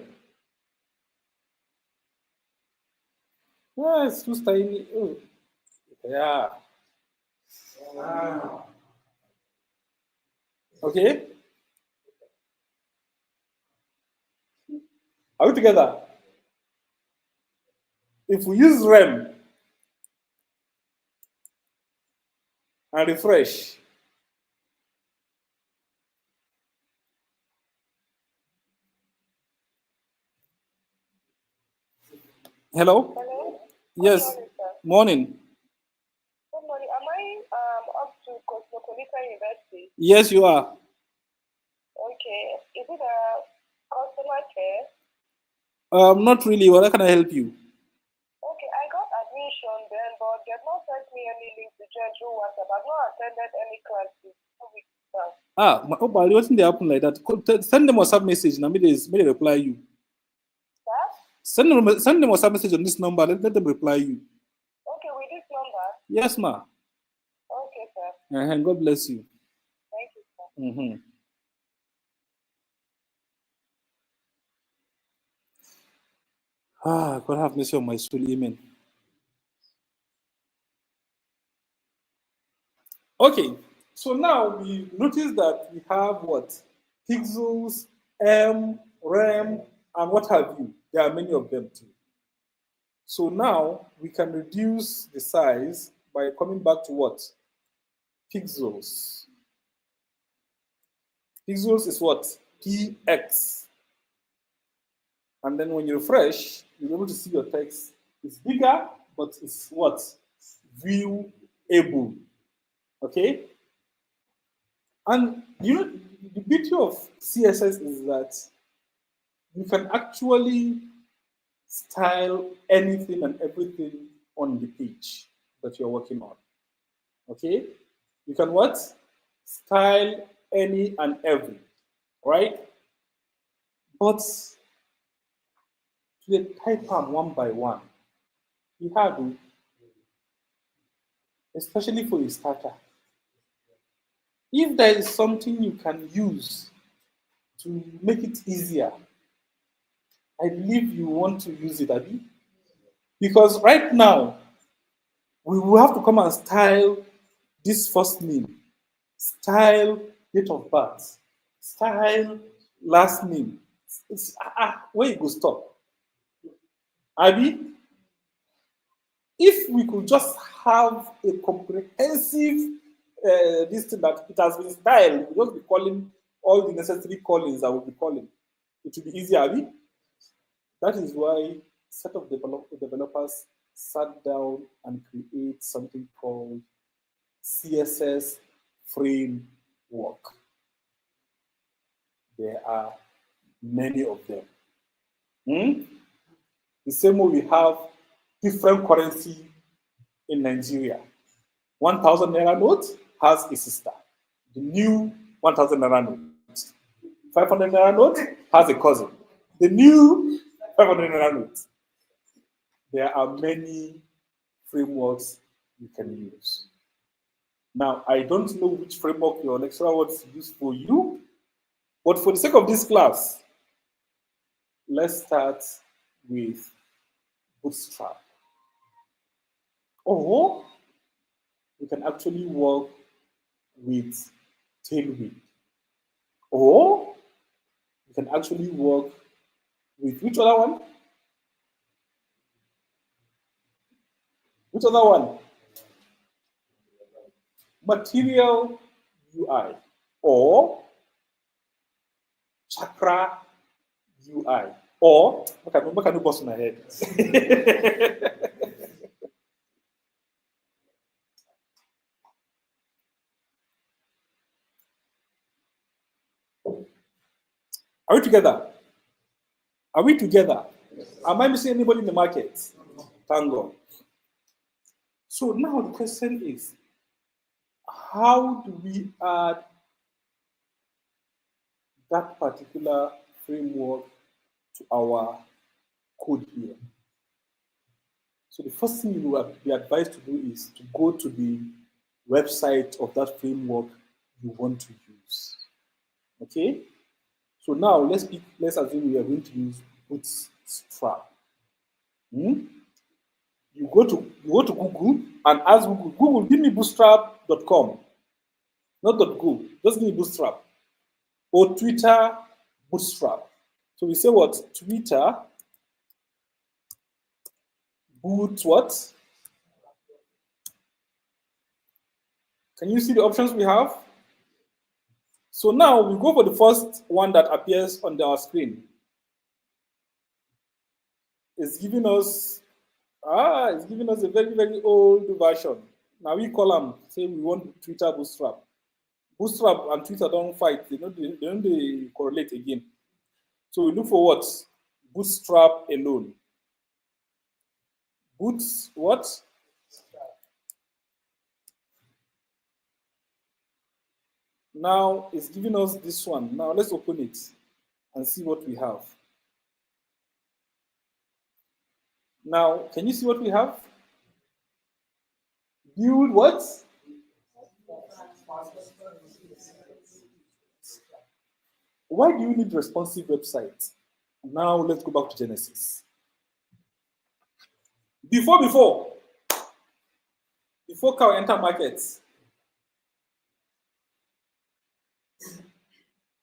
Ah, it's too tiny. Oh, yeah. Okay. Are we together? If we use REM and refresh, hello? Hello. Yes. Morning. Good morning. Am I up to Cosmopolitan University? Yes, you are. Okay. Is it a customer care? Not really. What can I help you? Okay, I got admission then, but they've not sent me any link to join through WhatsApp. I've not attended any classes 2 weeks now. Oh, but wasn't they happen like that? Send them a WhatsApp message. Now, may they reply you. Sir? Send them a WhatsApp message on this number. Let them reply you. Okay, with this number? Yes, ma. Okay, sir. God bless you. Thank you, sir. God have mercy on my soul. Amen. Okay, so now we notice that we have what? Pixels, REM, and what have you. There are many of them too. So now we can reduce the size by coming back to what? Pixels. Pixels is what? PX. And then when you refresh, you'll be able to see your text. It's bigger, but it's what? Viewable. Okay? And you know, the beauty of CSS is that you can actually style anything and everything on the page that you're working on. Okay? You can what? Style any and every, right? But to type them one by one, you have to, especially for a starter. If there is something you can use to make it easier, I believe you want to use it, Abby. Because right now, we will have to come and style this first name, style date of birth, style last name. Where you go stop? Abby, if we could just have a comprehensive this thing that it has been styled, we just be calling all the necessary callings that we'll be calling. It will be easier, Abby. That is why a set of developers sat down and create something called CSS framework. There are many of them. The same way we have different currency in Nigeria. 1,000 naira note has a sister. The new 1,000 naira note. 500 naira note has a cousin. The new 500 naira note. There are many frameworks you can use. Now, I don't know which framework your lecturer wants to use for you, but for the sake of this class, let's start with Bootstrap. Or you can actually work with Tailwind. Or you can actually work with which other one? Which other one? Material UI or Chakra UI or what can you boss in my head? Are we together? Are we together? Am I missing anybody in the market? Thank God. So now the question is, how do we add that particular framework to our code here? So the first thing you will be advised to do is to go to the website of that framework you want to use. Okay? So now let's assume we are going to use Bootstrap. You go to Google and ask Google, give me bootstrap.com. Not .go, just give me Bootstrap. Or Twitter Bootstrap. So we say what? Twitter boot what? Can you see the options we have? So now we go for the first one that appears on our screen. It's giving us a very, very old version. Now we call them, say we want Twitter Bootstrap. Bootstrap and Twitter don't fight, they don't correlate again. So we look for what? Bootstrap alone. Boots what? Now it's giving us this one. Now let's open it and see what we have. Now, can you see what we have? Build what? Why do you need responsive websites? Now let's go back to Genesis. Before cow enter markets,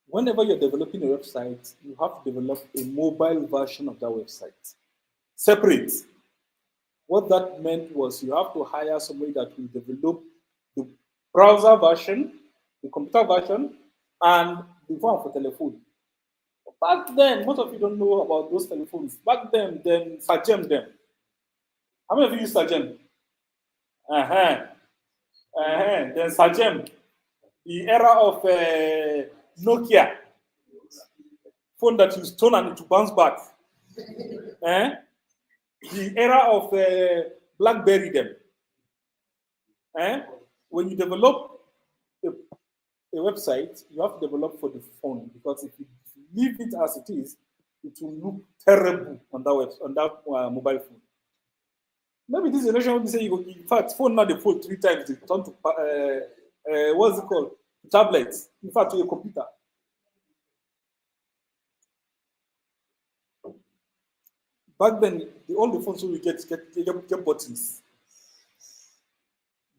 whenever you're developing a website, you have to develop a mobile version of that website. Separate. What that meant was you have to hire somebody that will develop the browser version, the computer version, and the one for telephone. Back then, most of you don't know about those telephones. Back then Sagem them. How many of you use Sagem? Then Sagem, the era of Nokia, phone that you stone and it bounce back. The era of BlackBerry them. When you develop a website, you have to develop for the phone, because if you leave it as it is, it will look terrible on that mobile phone. Maybe this generation will say, in fact, phone now they fold 3 times, they turn to what's it called? Tablets. In fact, to a computer. Back then, all the phones we get buttons.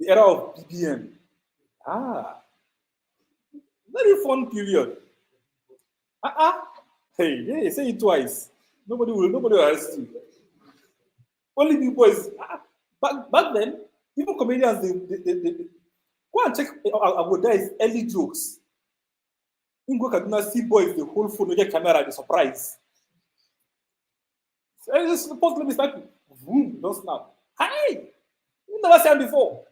The era of BBM. Very fun period. Hey, say it twice. Nobody will ask you. Only big boys. Back then, even comedians, they go and check Agoda's early jokes. You go Kaduna, see boys, the whole phone, get camera, the surprise. So I just supposed to be starting. Boom, don't snap. Hi! You never seen before.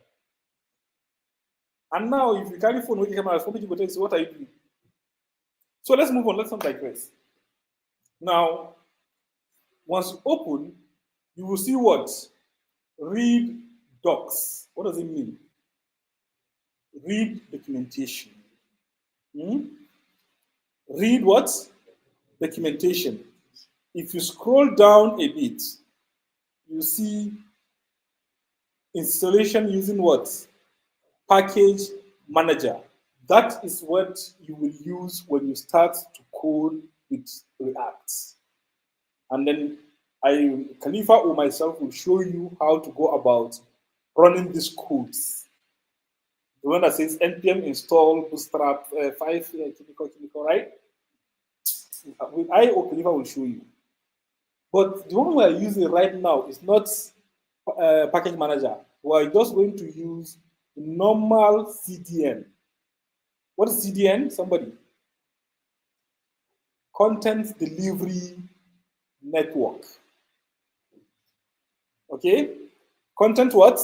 And now, if you carry phone with your camera, somebody will tell you, what are you doing? So let's move on. Let's not digress. Now, once you open, you will see what? Read docs. What does it mean? Read documentation. Read what? Documentation. If you scroll down a bit, you see installation using what? Package manager. That is what you will use when you start to code with React. And then Khalifa or myself will show you how to go about running these codes. The one that says npm install bootstrap 5 chemical, right? I or Khalifa will show you. But the one we are using right now is not package manager. We are just going to use normal CDN. What is CDN? Somebody. Content Delivery Network. Okay? Content what?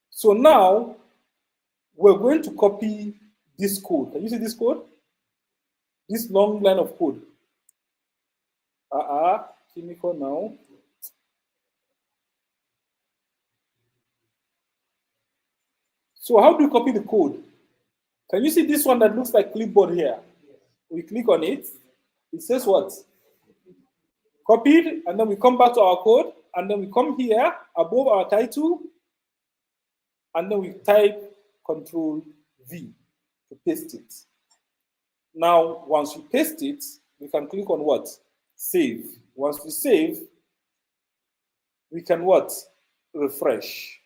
So now we're going to copy this code. Can you see this code? This long line of code. Chemical now. So how do you copy the code? Can you see this one that looks like clipboard here? We click on it. It says what? Copied, and then we come back to our code, and then we come here above our title, and then we type Control V to paste it. Now, once we paste it, we can click on what? Save. Once we save, we can what? Refresh.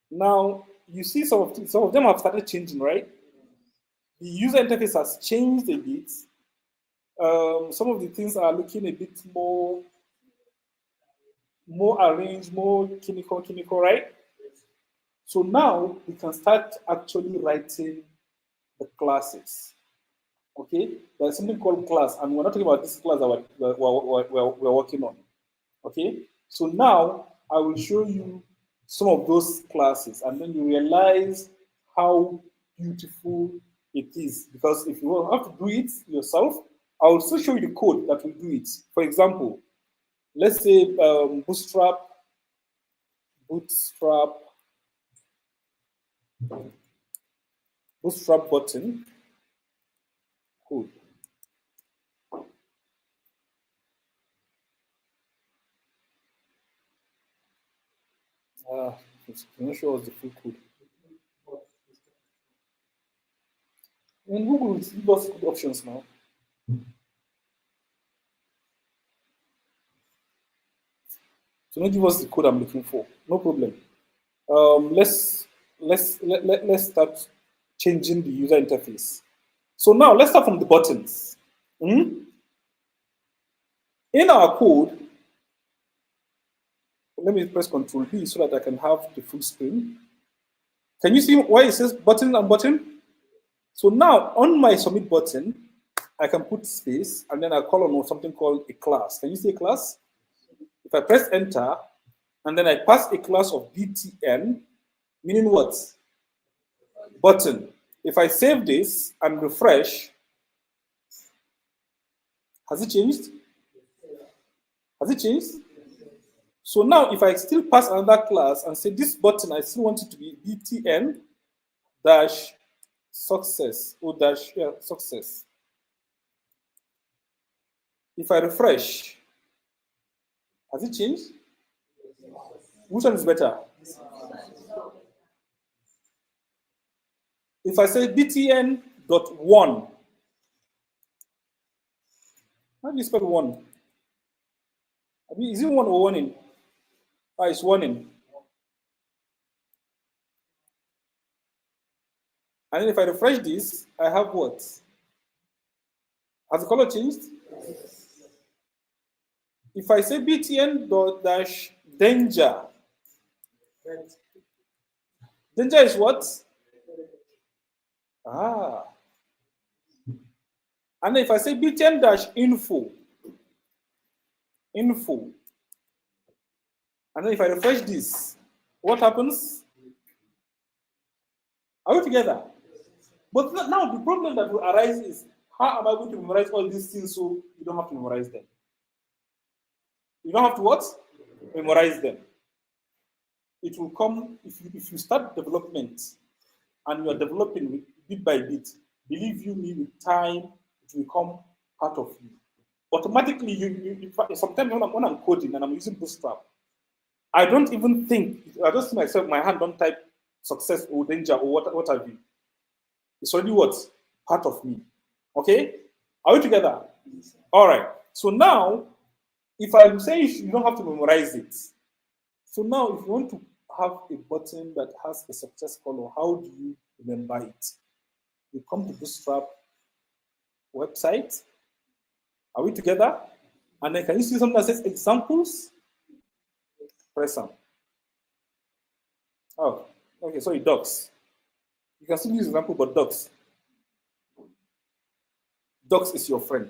Now, you see some of them have started changing, right? The user interface has changed a bit. Some of the things are looking a bit more arranged, more chemical, right? So now we can start actually writing the classes. Okay, there's something called class, and we're not talking about this class that we're working on. Okay, so now I will show you some of those classes, and then you realize how beautiful it is. Because if you have to do it yourself, I will still show you the code that will do it. For example, let's say Bootstrap button code. It's not sure the full code. In Google, it's give us good options now. So not give us the code I'm looking for. No problem. Let's start changing the user interface. So now let's start from the buttons. In our code, let me press Control B so that I can have the full screen. Can you see why it says button and button? So now on my submit button, I can put space and then I call on something called a class. Can you see a class? If I press enter and then I pass a class of btn, meaning what? Button. If I save this and refresh, has it changed? Has it changed? So now if I still pass another class and say this button, I still want it to be btn dash success or dash success. If I refresh, has it changed? Which one is better? If I say btn.1, how do you spell one? I mean, is it one or one in? It's one in. And then if I refresh this, I have what? Has the color changed? If I say btn.dash danger, danger is what? And then if I say btn-info, info, and then if I refresh this, what happens? Are we together? But now the problem that will arise is, how am I going to memorize all these things so you don't have to memorize them? You don't have to what? Memorize them. It will come, if you start development and you are developing bit by bit, believe you me, with time, it will become part of you. Automatically, sometimes when I'm coding and I'm using Bootstrap, I don't even think, I just see myself, my hand don't type success or danger or what have you. It's already what? Part of me. Okay? Are we together? All right. So now, if I say you don't have to memorize it. So now, if you want to have a button that has a success color, how do you remember it? You come to Bootstrap website. Are we together? And then can you see something that says examples? Press on. Oh, okay, sorry, docs. You can still use example, but docs. Docs is your friend.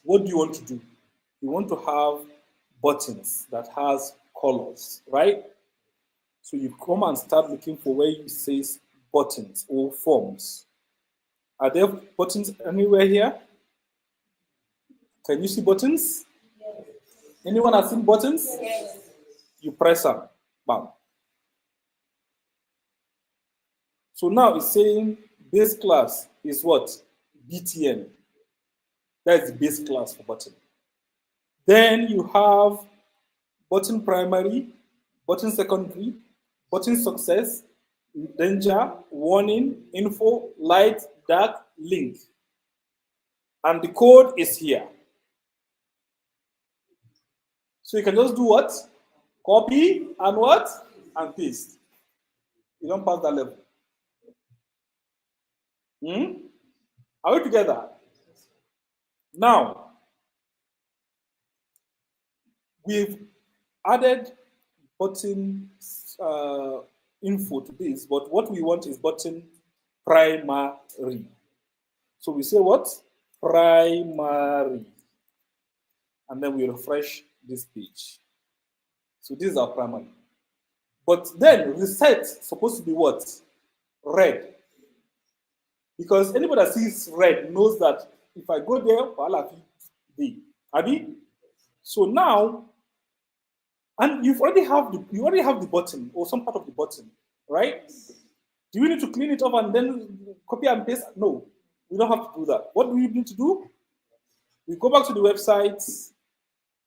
What do you want to do? You want to have buttons that has colors, right? So you come and start looking for where it says buttons or forms. Are there buttons anywhere here? Can you see buttons? Anyone has seen buttons? You press them. Bam. So now it's saying base class is what? BTN. That's the base class for button. Then you have button primary, button secondary, button success, danger, warning, info, light, dark, link. And the code is here. So you can just do what? Copy and what? And paste. You don't pass that level. Are we together? Now, we've added button info to this, but what we want is button primary. So we say what? Primary. And then we refresh this page. So this is our primary. But then reset is supposed to be what? Red. Because anybody that sees red knows that if I go there, I'll be. Abi? So now, and you already have the button or some part of the button, right? Do we need to clean it up and then copy and paste? No, we don't have to do that. What do we need to do? We go back to the website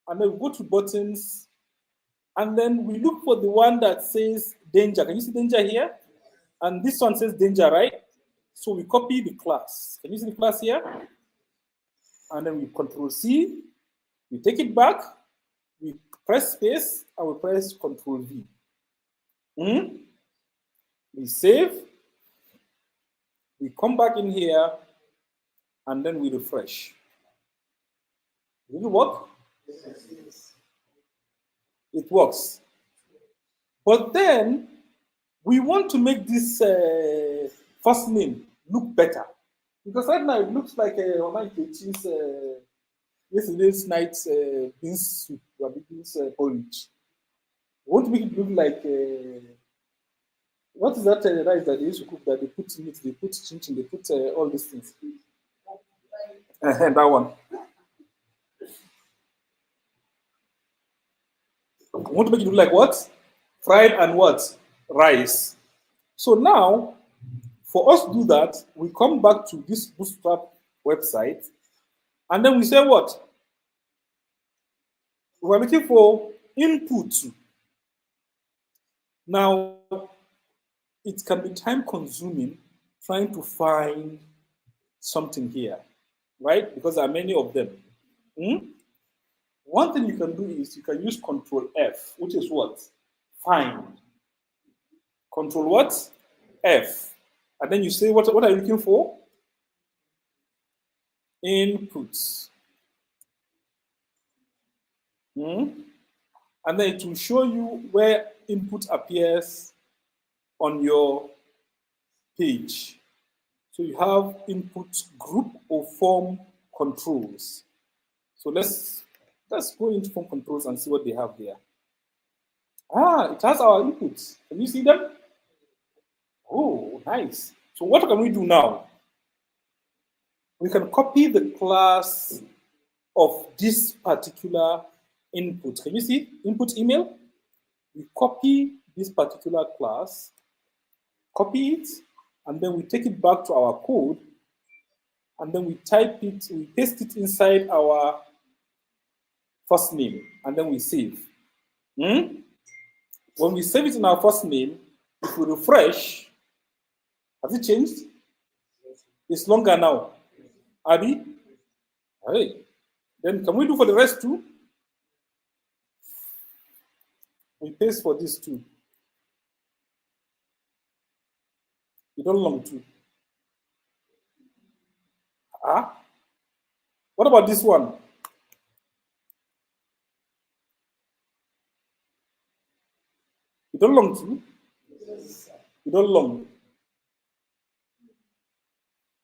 and then we go to buttons and then we look for the one that says danger. Can you see danger here? And this one says danger, right? So we copy the class. Can you see the class here? And then we Control C, we take it back, we press space, and we press Control V. We save, we come back in here, and then we refresh. Did it work? It works. But then we want to make this first name look better. Because right now it looks like yesterday's night's beans soup, or beans porridge. We want to make it look like, what is that rice that they used to cook that they put meat, they put chin, they put all these things? That one. We want to make it look like what? Fried and what? Rice. So now, for us to do that, we come back to this Bootstrap website, and then we say what? We're looking for input. Now, it can be time consuming trying to find something here, right? Because there are many of them. One thing you can do is you can use Control F, which is what? Find. Control what? F. And then you say, what are you looking for? Inputs. And then it will show you where input appears on your page. So you have input group or form controls. So let's go into form controls and see what they have there. It has our inputs. Can you see them? Oh, nice. So what can we do now? We can copy the class of this particular input. Can you see input email? We copy this particular class, copy it, and then we take it back to our code, and then we type it, we paste it inside our first name, and then we save. When we save it in our first name, if we refresh, has it changed? It's longer now. Abi? Hey. Then can we do for the rest too? We paste for this too. You don't long too. What about this one? You don't long too? You don't long.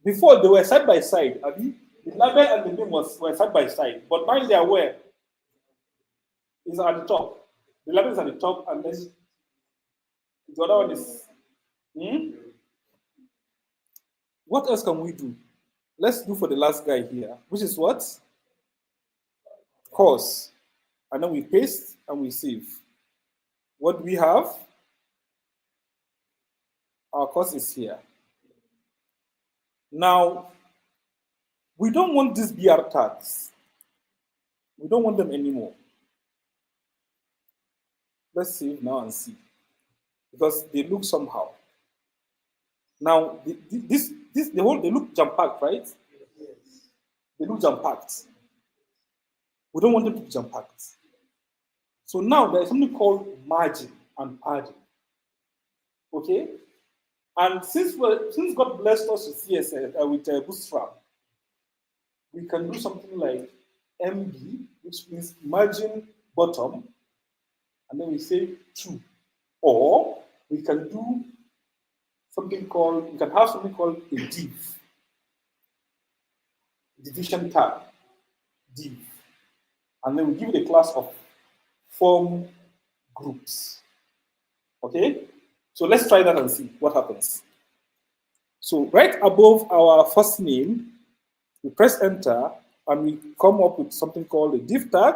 Before they were side by side, Abi. The label and the name were side by side, but now they are where? It's at the top. The 11 is at the top, and then the other one is. What else can we do? Let's do for the last guy here, which is what? Course. And then we paste and we save. What do we have? Our course is here. Now, we don't want these BR tags. We don't want them anymore. Let's save now and see. Because they look somehow. Now, they look jam-packed, right? They look jam-packed. We don't want them to be jam-packed. So now there is something called margin and padding. Okay? And since God blessed us with CSS, with Bootstrap, we can do something like MB, which means margin bottom, and then we say true. Or we can do something called, we can have something called a div, division tag, div. And then we give it a class of form groups. Okay? So let's try that and see what happens. So right above our first name, we press enter and we come up with something called a div tag.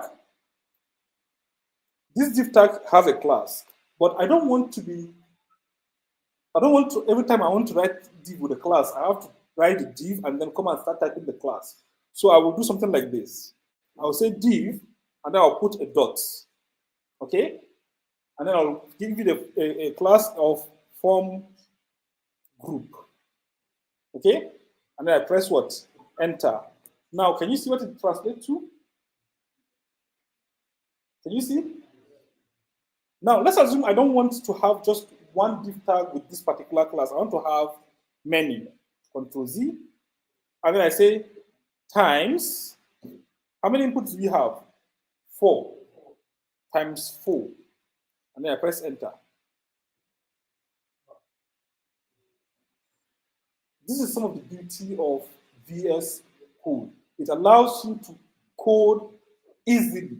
This div tag has a class, but I don't want to, every time I want to write div with a class, I have to write the div and then come and start typing the class. So I will do something like this. I will say div, and then I'll put a dot. Okay? And then I'll give it a class of form group. Okay? And then I press what? Enter. Now, can you see what it translates to? Can you see? Now, let's assume I don't want to have just one div tag with this particular class. I want to have many. Control Z. And then I say times. How many inputs do we have? 4 times 4. And then I press enter. This is some of the beauty of VS Code. It allows you to code easily.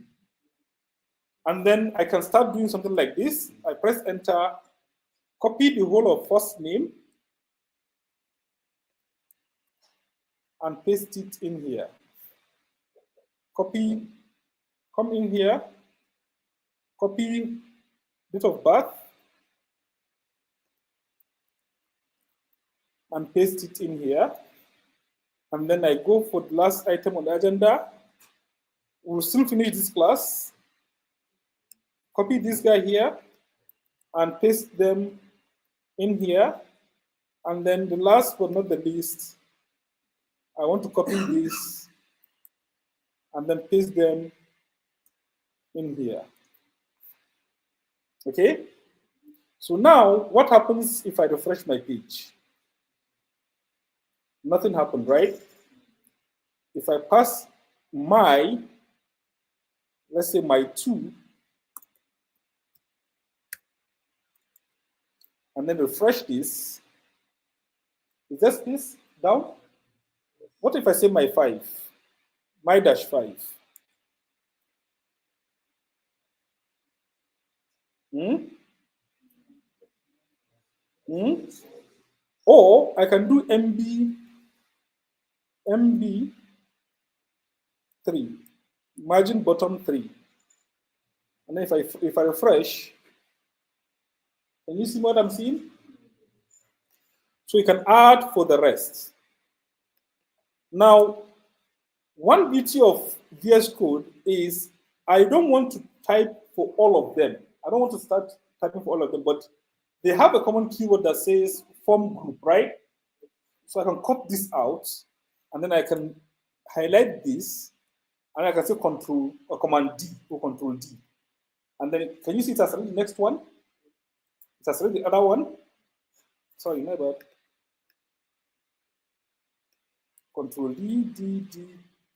And then I can start doing something like this. I press enter, copy the whole of first name, and paste it in here. Copy, come in here, copy date of birth, and paste it in here. And then I go for the last item on the agenda. We'll still finish this class. Copy this guy here and paste them in here. And then the last but not the least, I want to copy this and then paste them in here. Okay? So now, what happens if I refresh my page? Nothing happened, right? If I pass my, let's say my 2, and then refresh this, is that this down? What if I say my 5? My dash 5. Or I can do MB 3, margin bottom 3. And then if I refresh, can you see what I'm seeing? So you can add for the rest. Now, one beauty of VS Code is I don't want to type for all of them. I don't want to start typing for all of them, but they have a common keyword that says form group, right? So I can cut this out, and then I can highlight this, and I can say Control or Command D or Control D. And then can you see it has already the next one? It has already the other one. Sorry, my bad. Control D, D, D,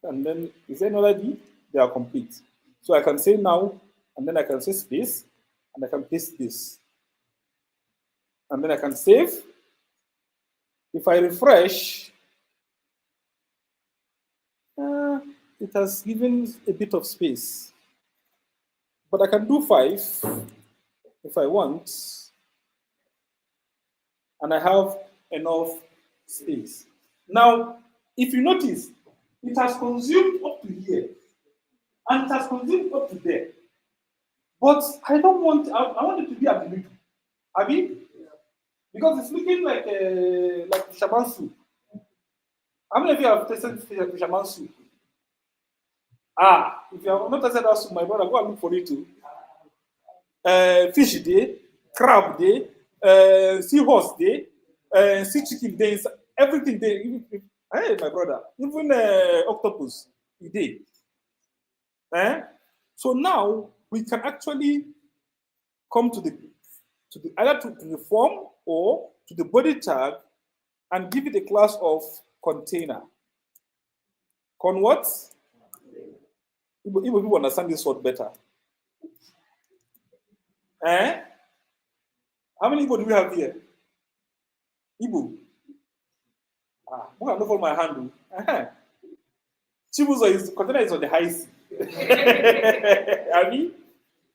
and then is there another D? They are complete. So I can say now, and then I can say space, and I can paste this. And then I can save. If I refresh, it has given a bit of space. But I can do 5 if I want, and I have enough space. Now, if you notice, it has consumed up to here, and it has consumed up to there. But I don't want, I want it to be at the middle. Abi? Because it's looking like fisherman soup. How many of you have tasted fisherman soup? Ah, if you have not tasted that soup, my brother, go and look for it too. Fish day, crab day, seahorse day, sea chicken day, everything day. Hey, my brother, even octopus day. Eh? So now we can actually come to the either to the form or to the body tag and give it a class of container. Con what? Igbo people understand this word better. Eh? How many Igbo do we have here? Igbo. Ah, who have not hold my hand? Uh-huh. Chibuzo is container is on the high sea. Abi?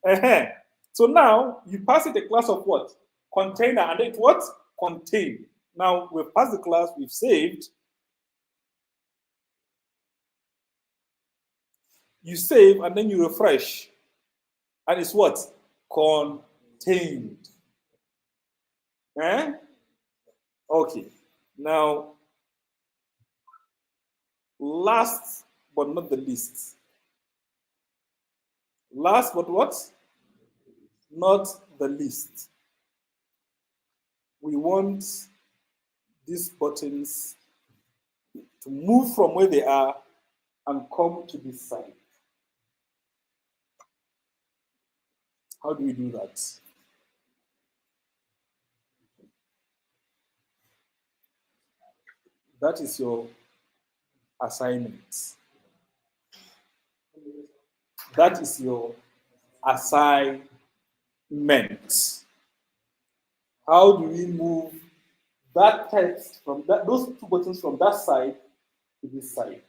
Uh-huh. So now you pass it a class of what? Container, and it what? Contain. Now we've passed the class, we've saved. You save and then you refresh. And it's what? Contained. Eh? Okay. Now, last but not the least. Last but what? Not the least. We want these buttons to move from where they are and come to this side. How do we do that? That is your assignment. That is your assignment. How do we move that text from those two buttons from that side to this side?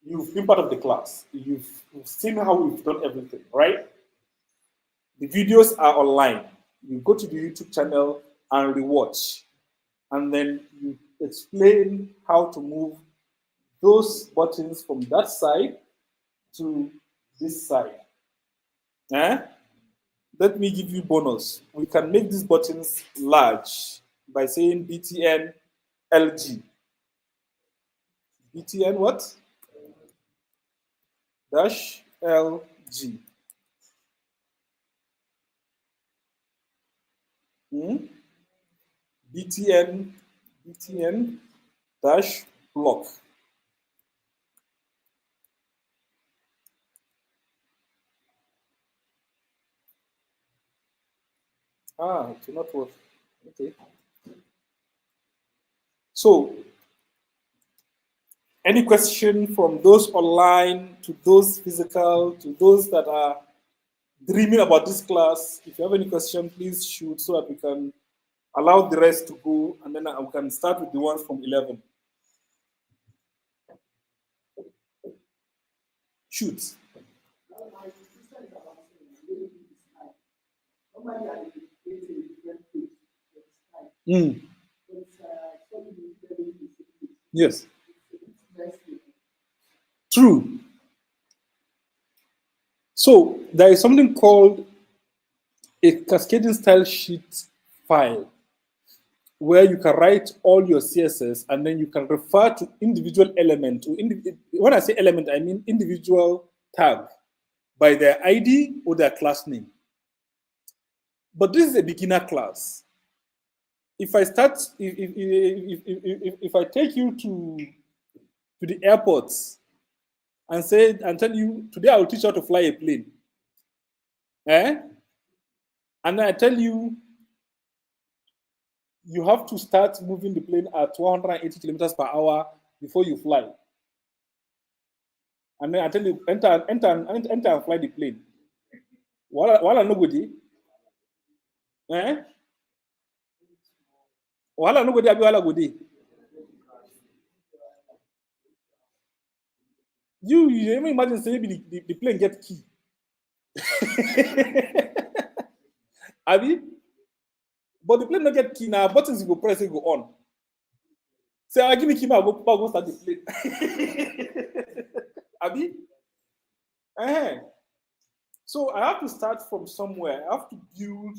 You've been part of the class. You've seen how we've done everything, right? The videos are online. You go to the YouTube channel and rewatch. And then you explain how to move those buttons from that side to this side. Eh? Let me give you bonus. We can make these buttons large by saying BTN LG. BTN what? Dash LG. BTN dash block. Ah, it will not work. Okay. So, any question from those online to those physical to those that are dreaming about this class? If you have any question, please shoot so that we can allow the rest to go, and then we can start with the ones from 11. Shoot. Mm. Yes. True. So there is something called a cascading style sheet file where you can write all your CSS and then you can refer to individual element. When I say element, I mean individual tag by their ID or their class name. But this is a beginner class. If I start, if I take you to the airport and tell you today I will teach you how to fly a plane, and then I tell you you have to start moving the plane at 180 kilometers per hour before you fly, and then I tell you enter and fly the plane. Wala nobody, wala nobody abi wala godi. You imagine say maybe the plane get key. Abi, but the plane not get key now. Buttons you go press it go on. Say, I give me key, I go start the plane. Abi, so I have to start from somewhere. I have to build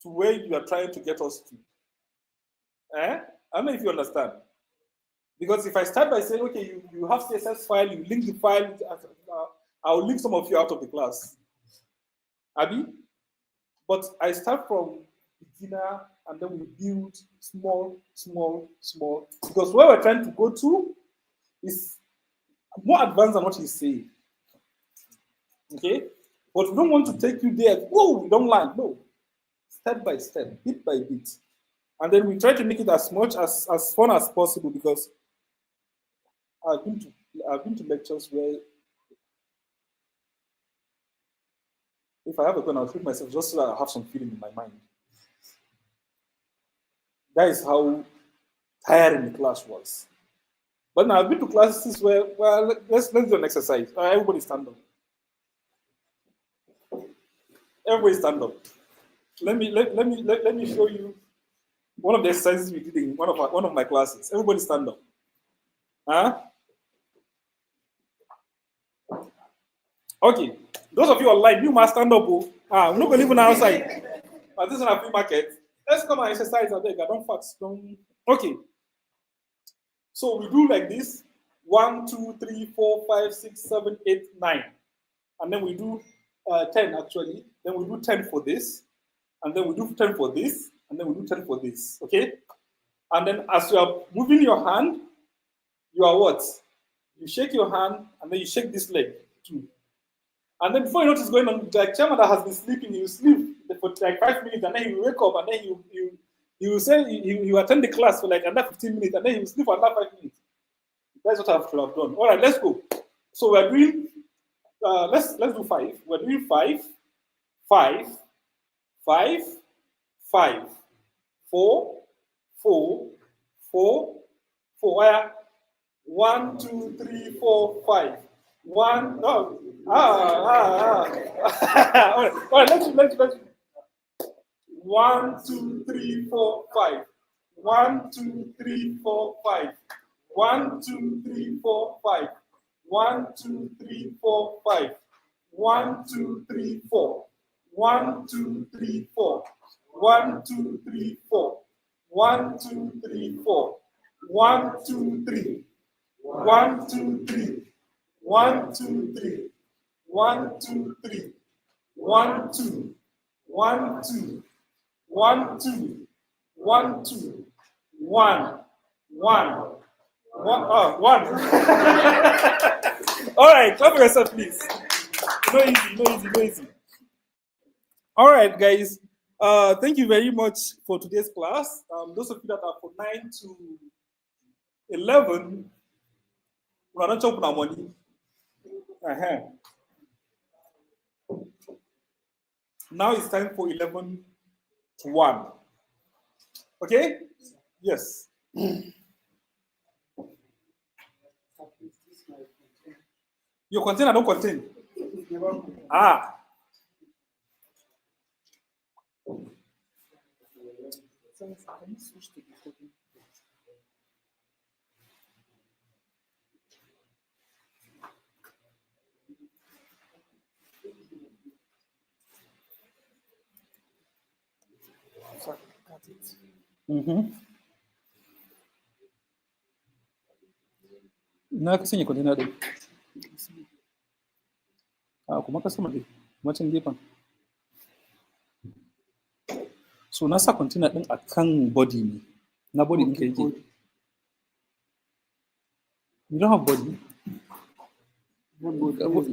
to where you are trying to get us to. I don't know if you understand. Because if I start by saying, okay, you have CSS file, you link the file, I'll link some of you out of the class. Abi? But I start from beginner and then we build small, small, small. Because where we're trying to go to is more advanced than what he's saying. Okay? But we don't want to take you there. Whoa, we don't land. No. Step by step, bit by bit. And then we try to make it as much as fun as possible because I've been to lectures where if I have a gun, I'll shoot myself just so that I have some feeling in my mind. That is how tiring the class was. But now I've been to classes where, well, let's do an exercise. Everybody stand up. Everybody stand up. Let me show you one of the exercises we did in one of my classes. Everybody stand up. Huh? Okay. Those of you online, you must stand up. Oh. We're not going to leave outside. This is a free market. Let's come and exercise. I don't fast. Don't. Okay. So we do like this: 1, 2, 3, 4, 5, 6, 7, 8, 9, and then we do 10 actually. Then we do 10 for this, and then we do 10 for this, and then we do 10 for this. Okay. And then as you are moving your hand, you are what? You shake your hand, and then you shake this leg too. And then before you know what's going on, like chairman that has been sleeping, he will sleep for like 5 minutes, and then he will wake up, and then he will say he will attend the class for like another 15 minutes, and then he will sleep for another 5 minutes. That's what I have to have done. All right, let's go. So we're doing. Let's do 5. We're doing 5, 5, 5, 5, 4, 4, 4, 4. 1, 2, 3, 4, 5. 1. Oh. All right. Let's. 1, 2, 3, 4, 5. 1, 2, 3, 4, 5. 1, 2, 3, 4, 5. 1, 2, 3, 4, 5. 1, 2, 3, 4. 1, 2, 3, 4. 1, 2, 3, 4. 1, 2, 3, 4. 1, 2, 3. 1, 2, 3. 1, 2, 3. 1, 2, 3. 1, 2. 1, 2. 1, 2. 1, 2. 1. 1. 1. All right, clap for yourself, please. No easy. All right, guys. Thank you very much for today's class. Those of you that are from 9 to 11, we're not chopping our money. Now it's time for 11 to 1. Okay? Yes. Your content, I don't contain. Can you switch to recording? Na ka sanya container din. Kuma ka sama dai, macen gefen. So na sa container din akan body ne. Na body din ka yake. You don't have body?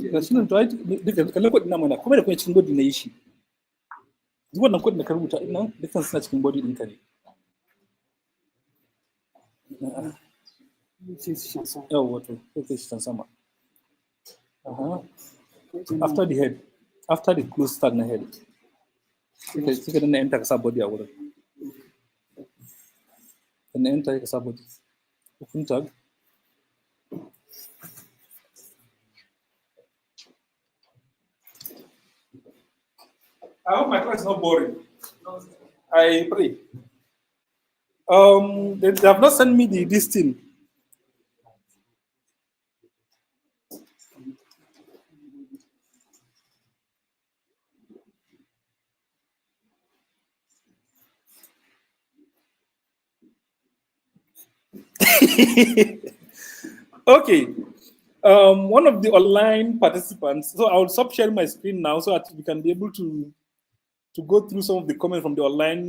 Ga shi nan to ai kallon kudi na mana kuma da kuma cikin body na yi shi. Duk wannan kudin da ka rubuta din nan dukkan suna cikin body ɗinka ne. Yawwa to sai shi sama. After the head, after the close tag na head. Sai ka danna enter ka sa body a wurin. Danna enter ka sa body. Open tag. I hope my class is not boring. I pray. They have not sent me this thing. Okay. One of the online participants. So I'll stop sharing my screen now so that we can be able to go through some of the comments from the online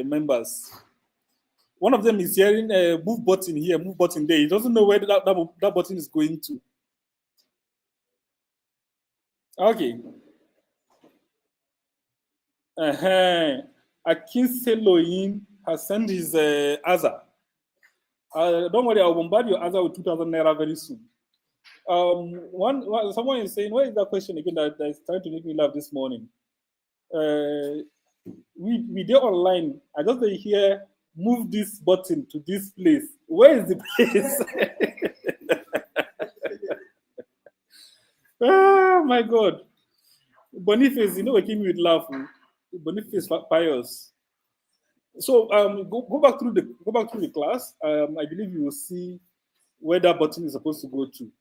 members. One of them is hearing a move button here, move button there. He doesn't know where that button is going to. Okay. Uh-huh. Akinseloin has sent his AZA. Don't worry, I'll bombard your AZA with 2,000 naira very soon. Someone is saying, what is that question again that is trying to make me laugh this morning? We did online. I just hear move this button to this place. Where is the place? Oh my God. Boniface, you know, what came with laugh. Boniface Pius. So go back through the class. I believe you will see where that button is supposed to go to.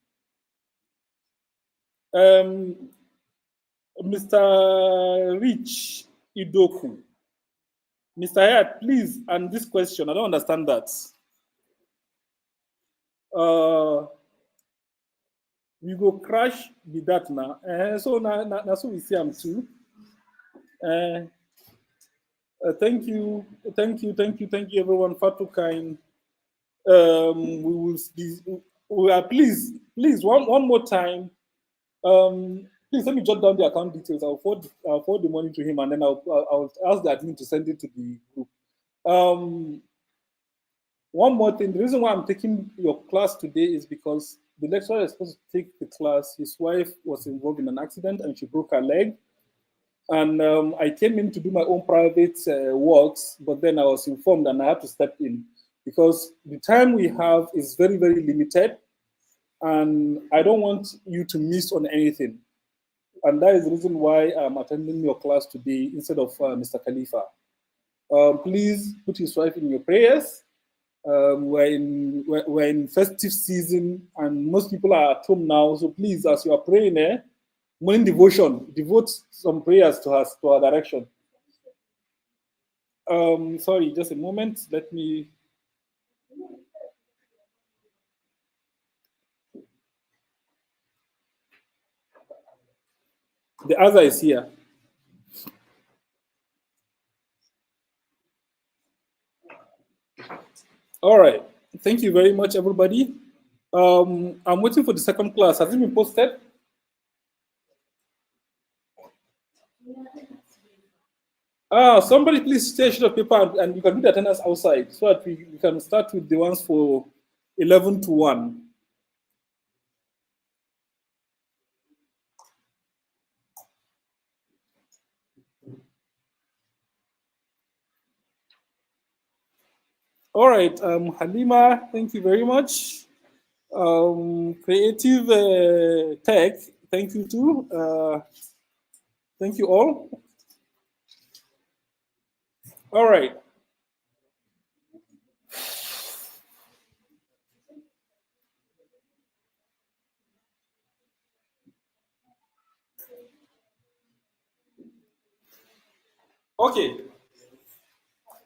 Mr. Rich Idoku. Mr. Hayat, please, and this question, I don't understand that. We go crash with that now. So now so we see them too. Thank you, everyone. Far too kind. We will be, we are please one more time. Please let me jot down the account details. I'll forward the money to him, and then I'll ask the admin to send it to the group. One more thing, the reason why I'm taking your class today is because the lecturer is supposed to take the class. His wife was involved in an accident and she broke her leg. And I came in to do my own private works, but then I was informed and I had to step in because the time we have is very, very limited. And I don't want you to miss on anything. And that is the reason why I'm attending your class today instead of Mr. Khalifa. Please put his wife in your prayers. We're in festive season and most people are at home now. So please, as you are praying, morning devotion, devote some prayers to our direction. Sorry, just a moment. Let me. The other is here. All right. Thank you very much, everybody. I'm waiting for the second class. Has it been posted? Somebody please share a sheet of paper and you can do the attendance outside so that we can start with the ones for 11 to 1. All right, Halima, thank you very much. Creative Tech, thank you too. Thank you all. All right. Okay.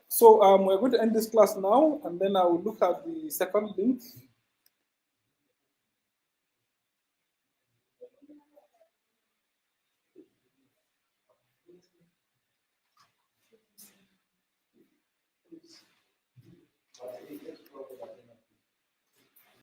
So we're going to end this class now, and then I will look at the second link.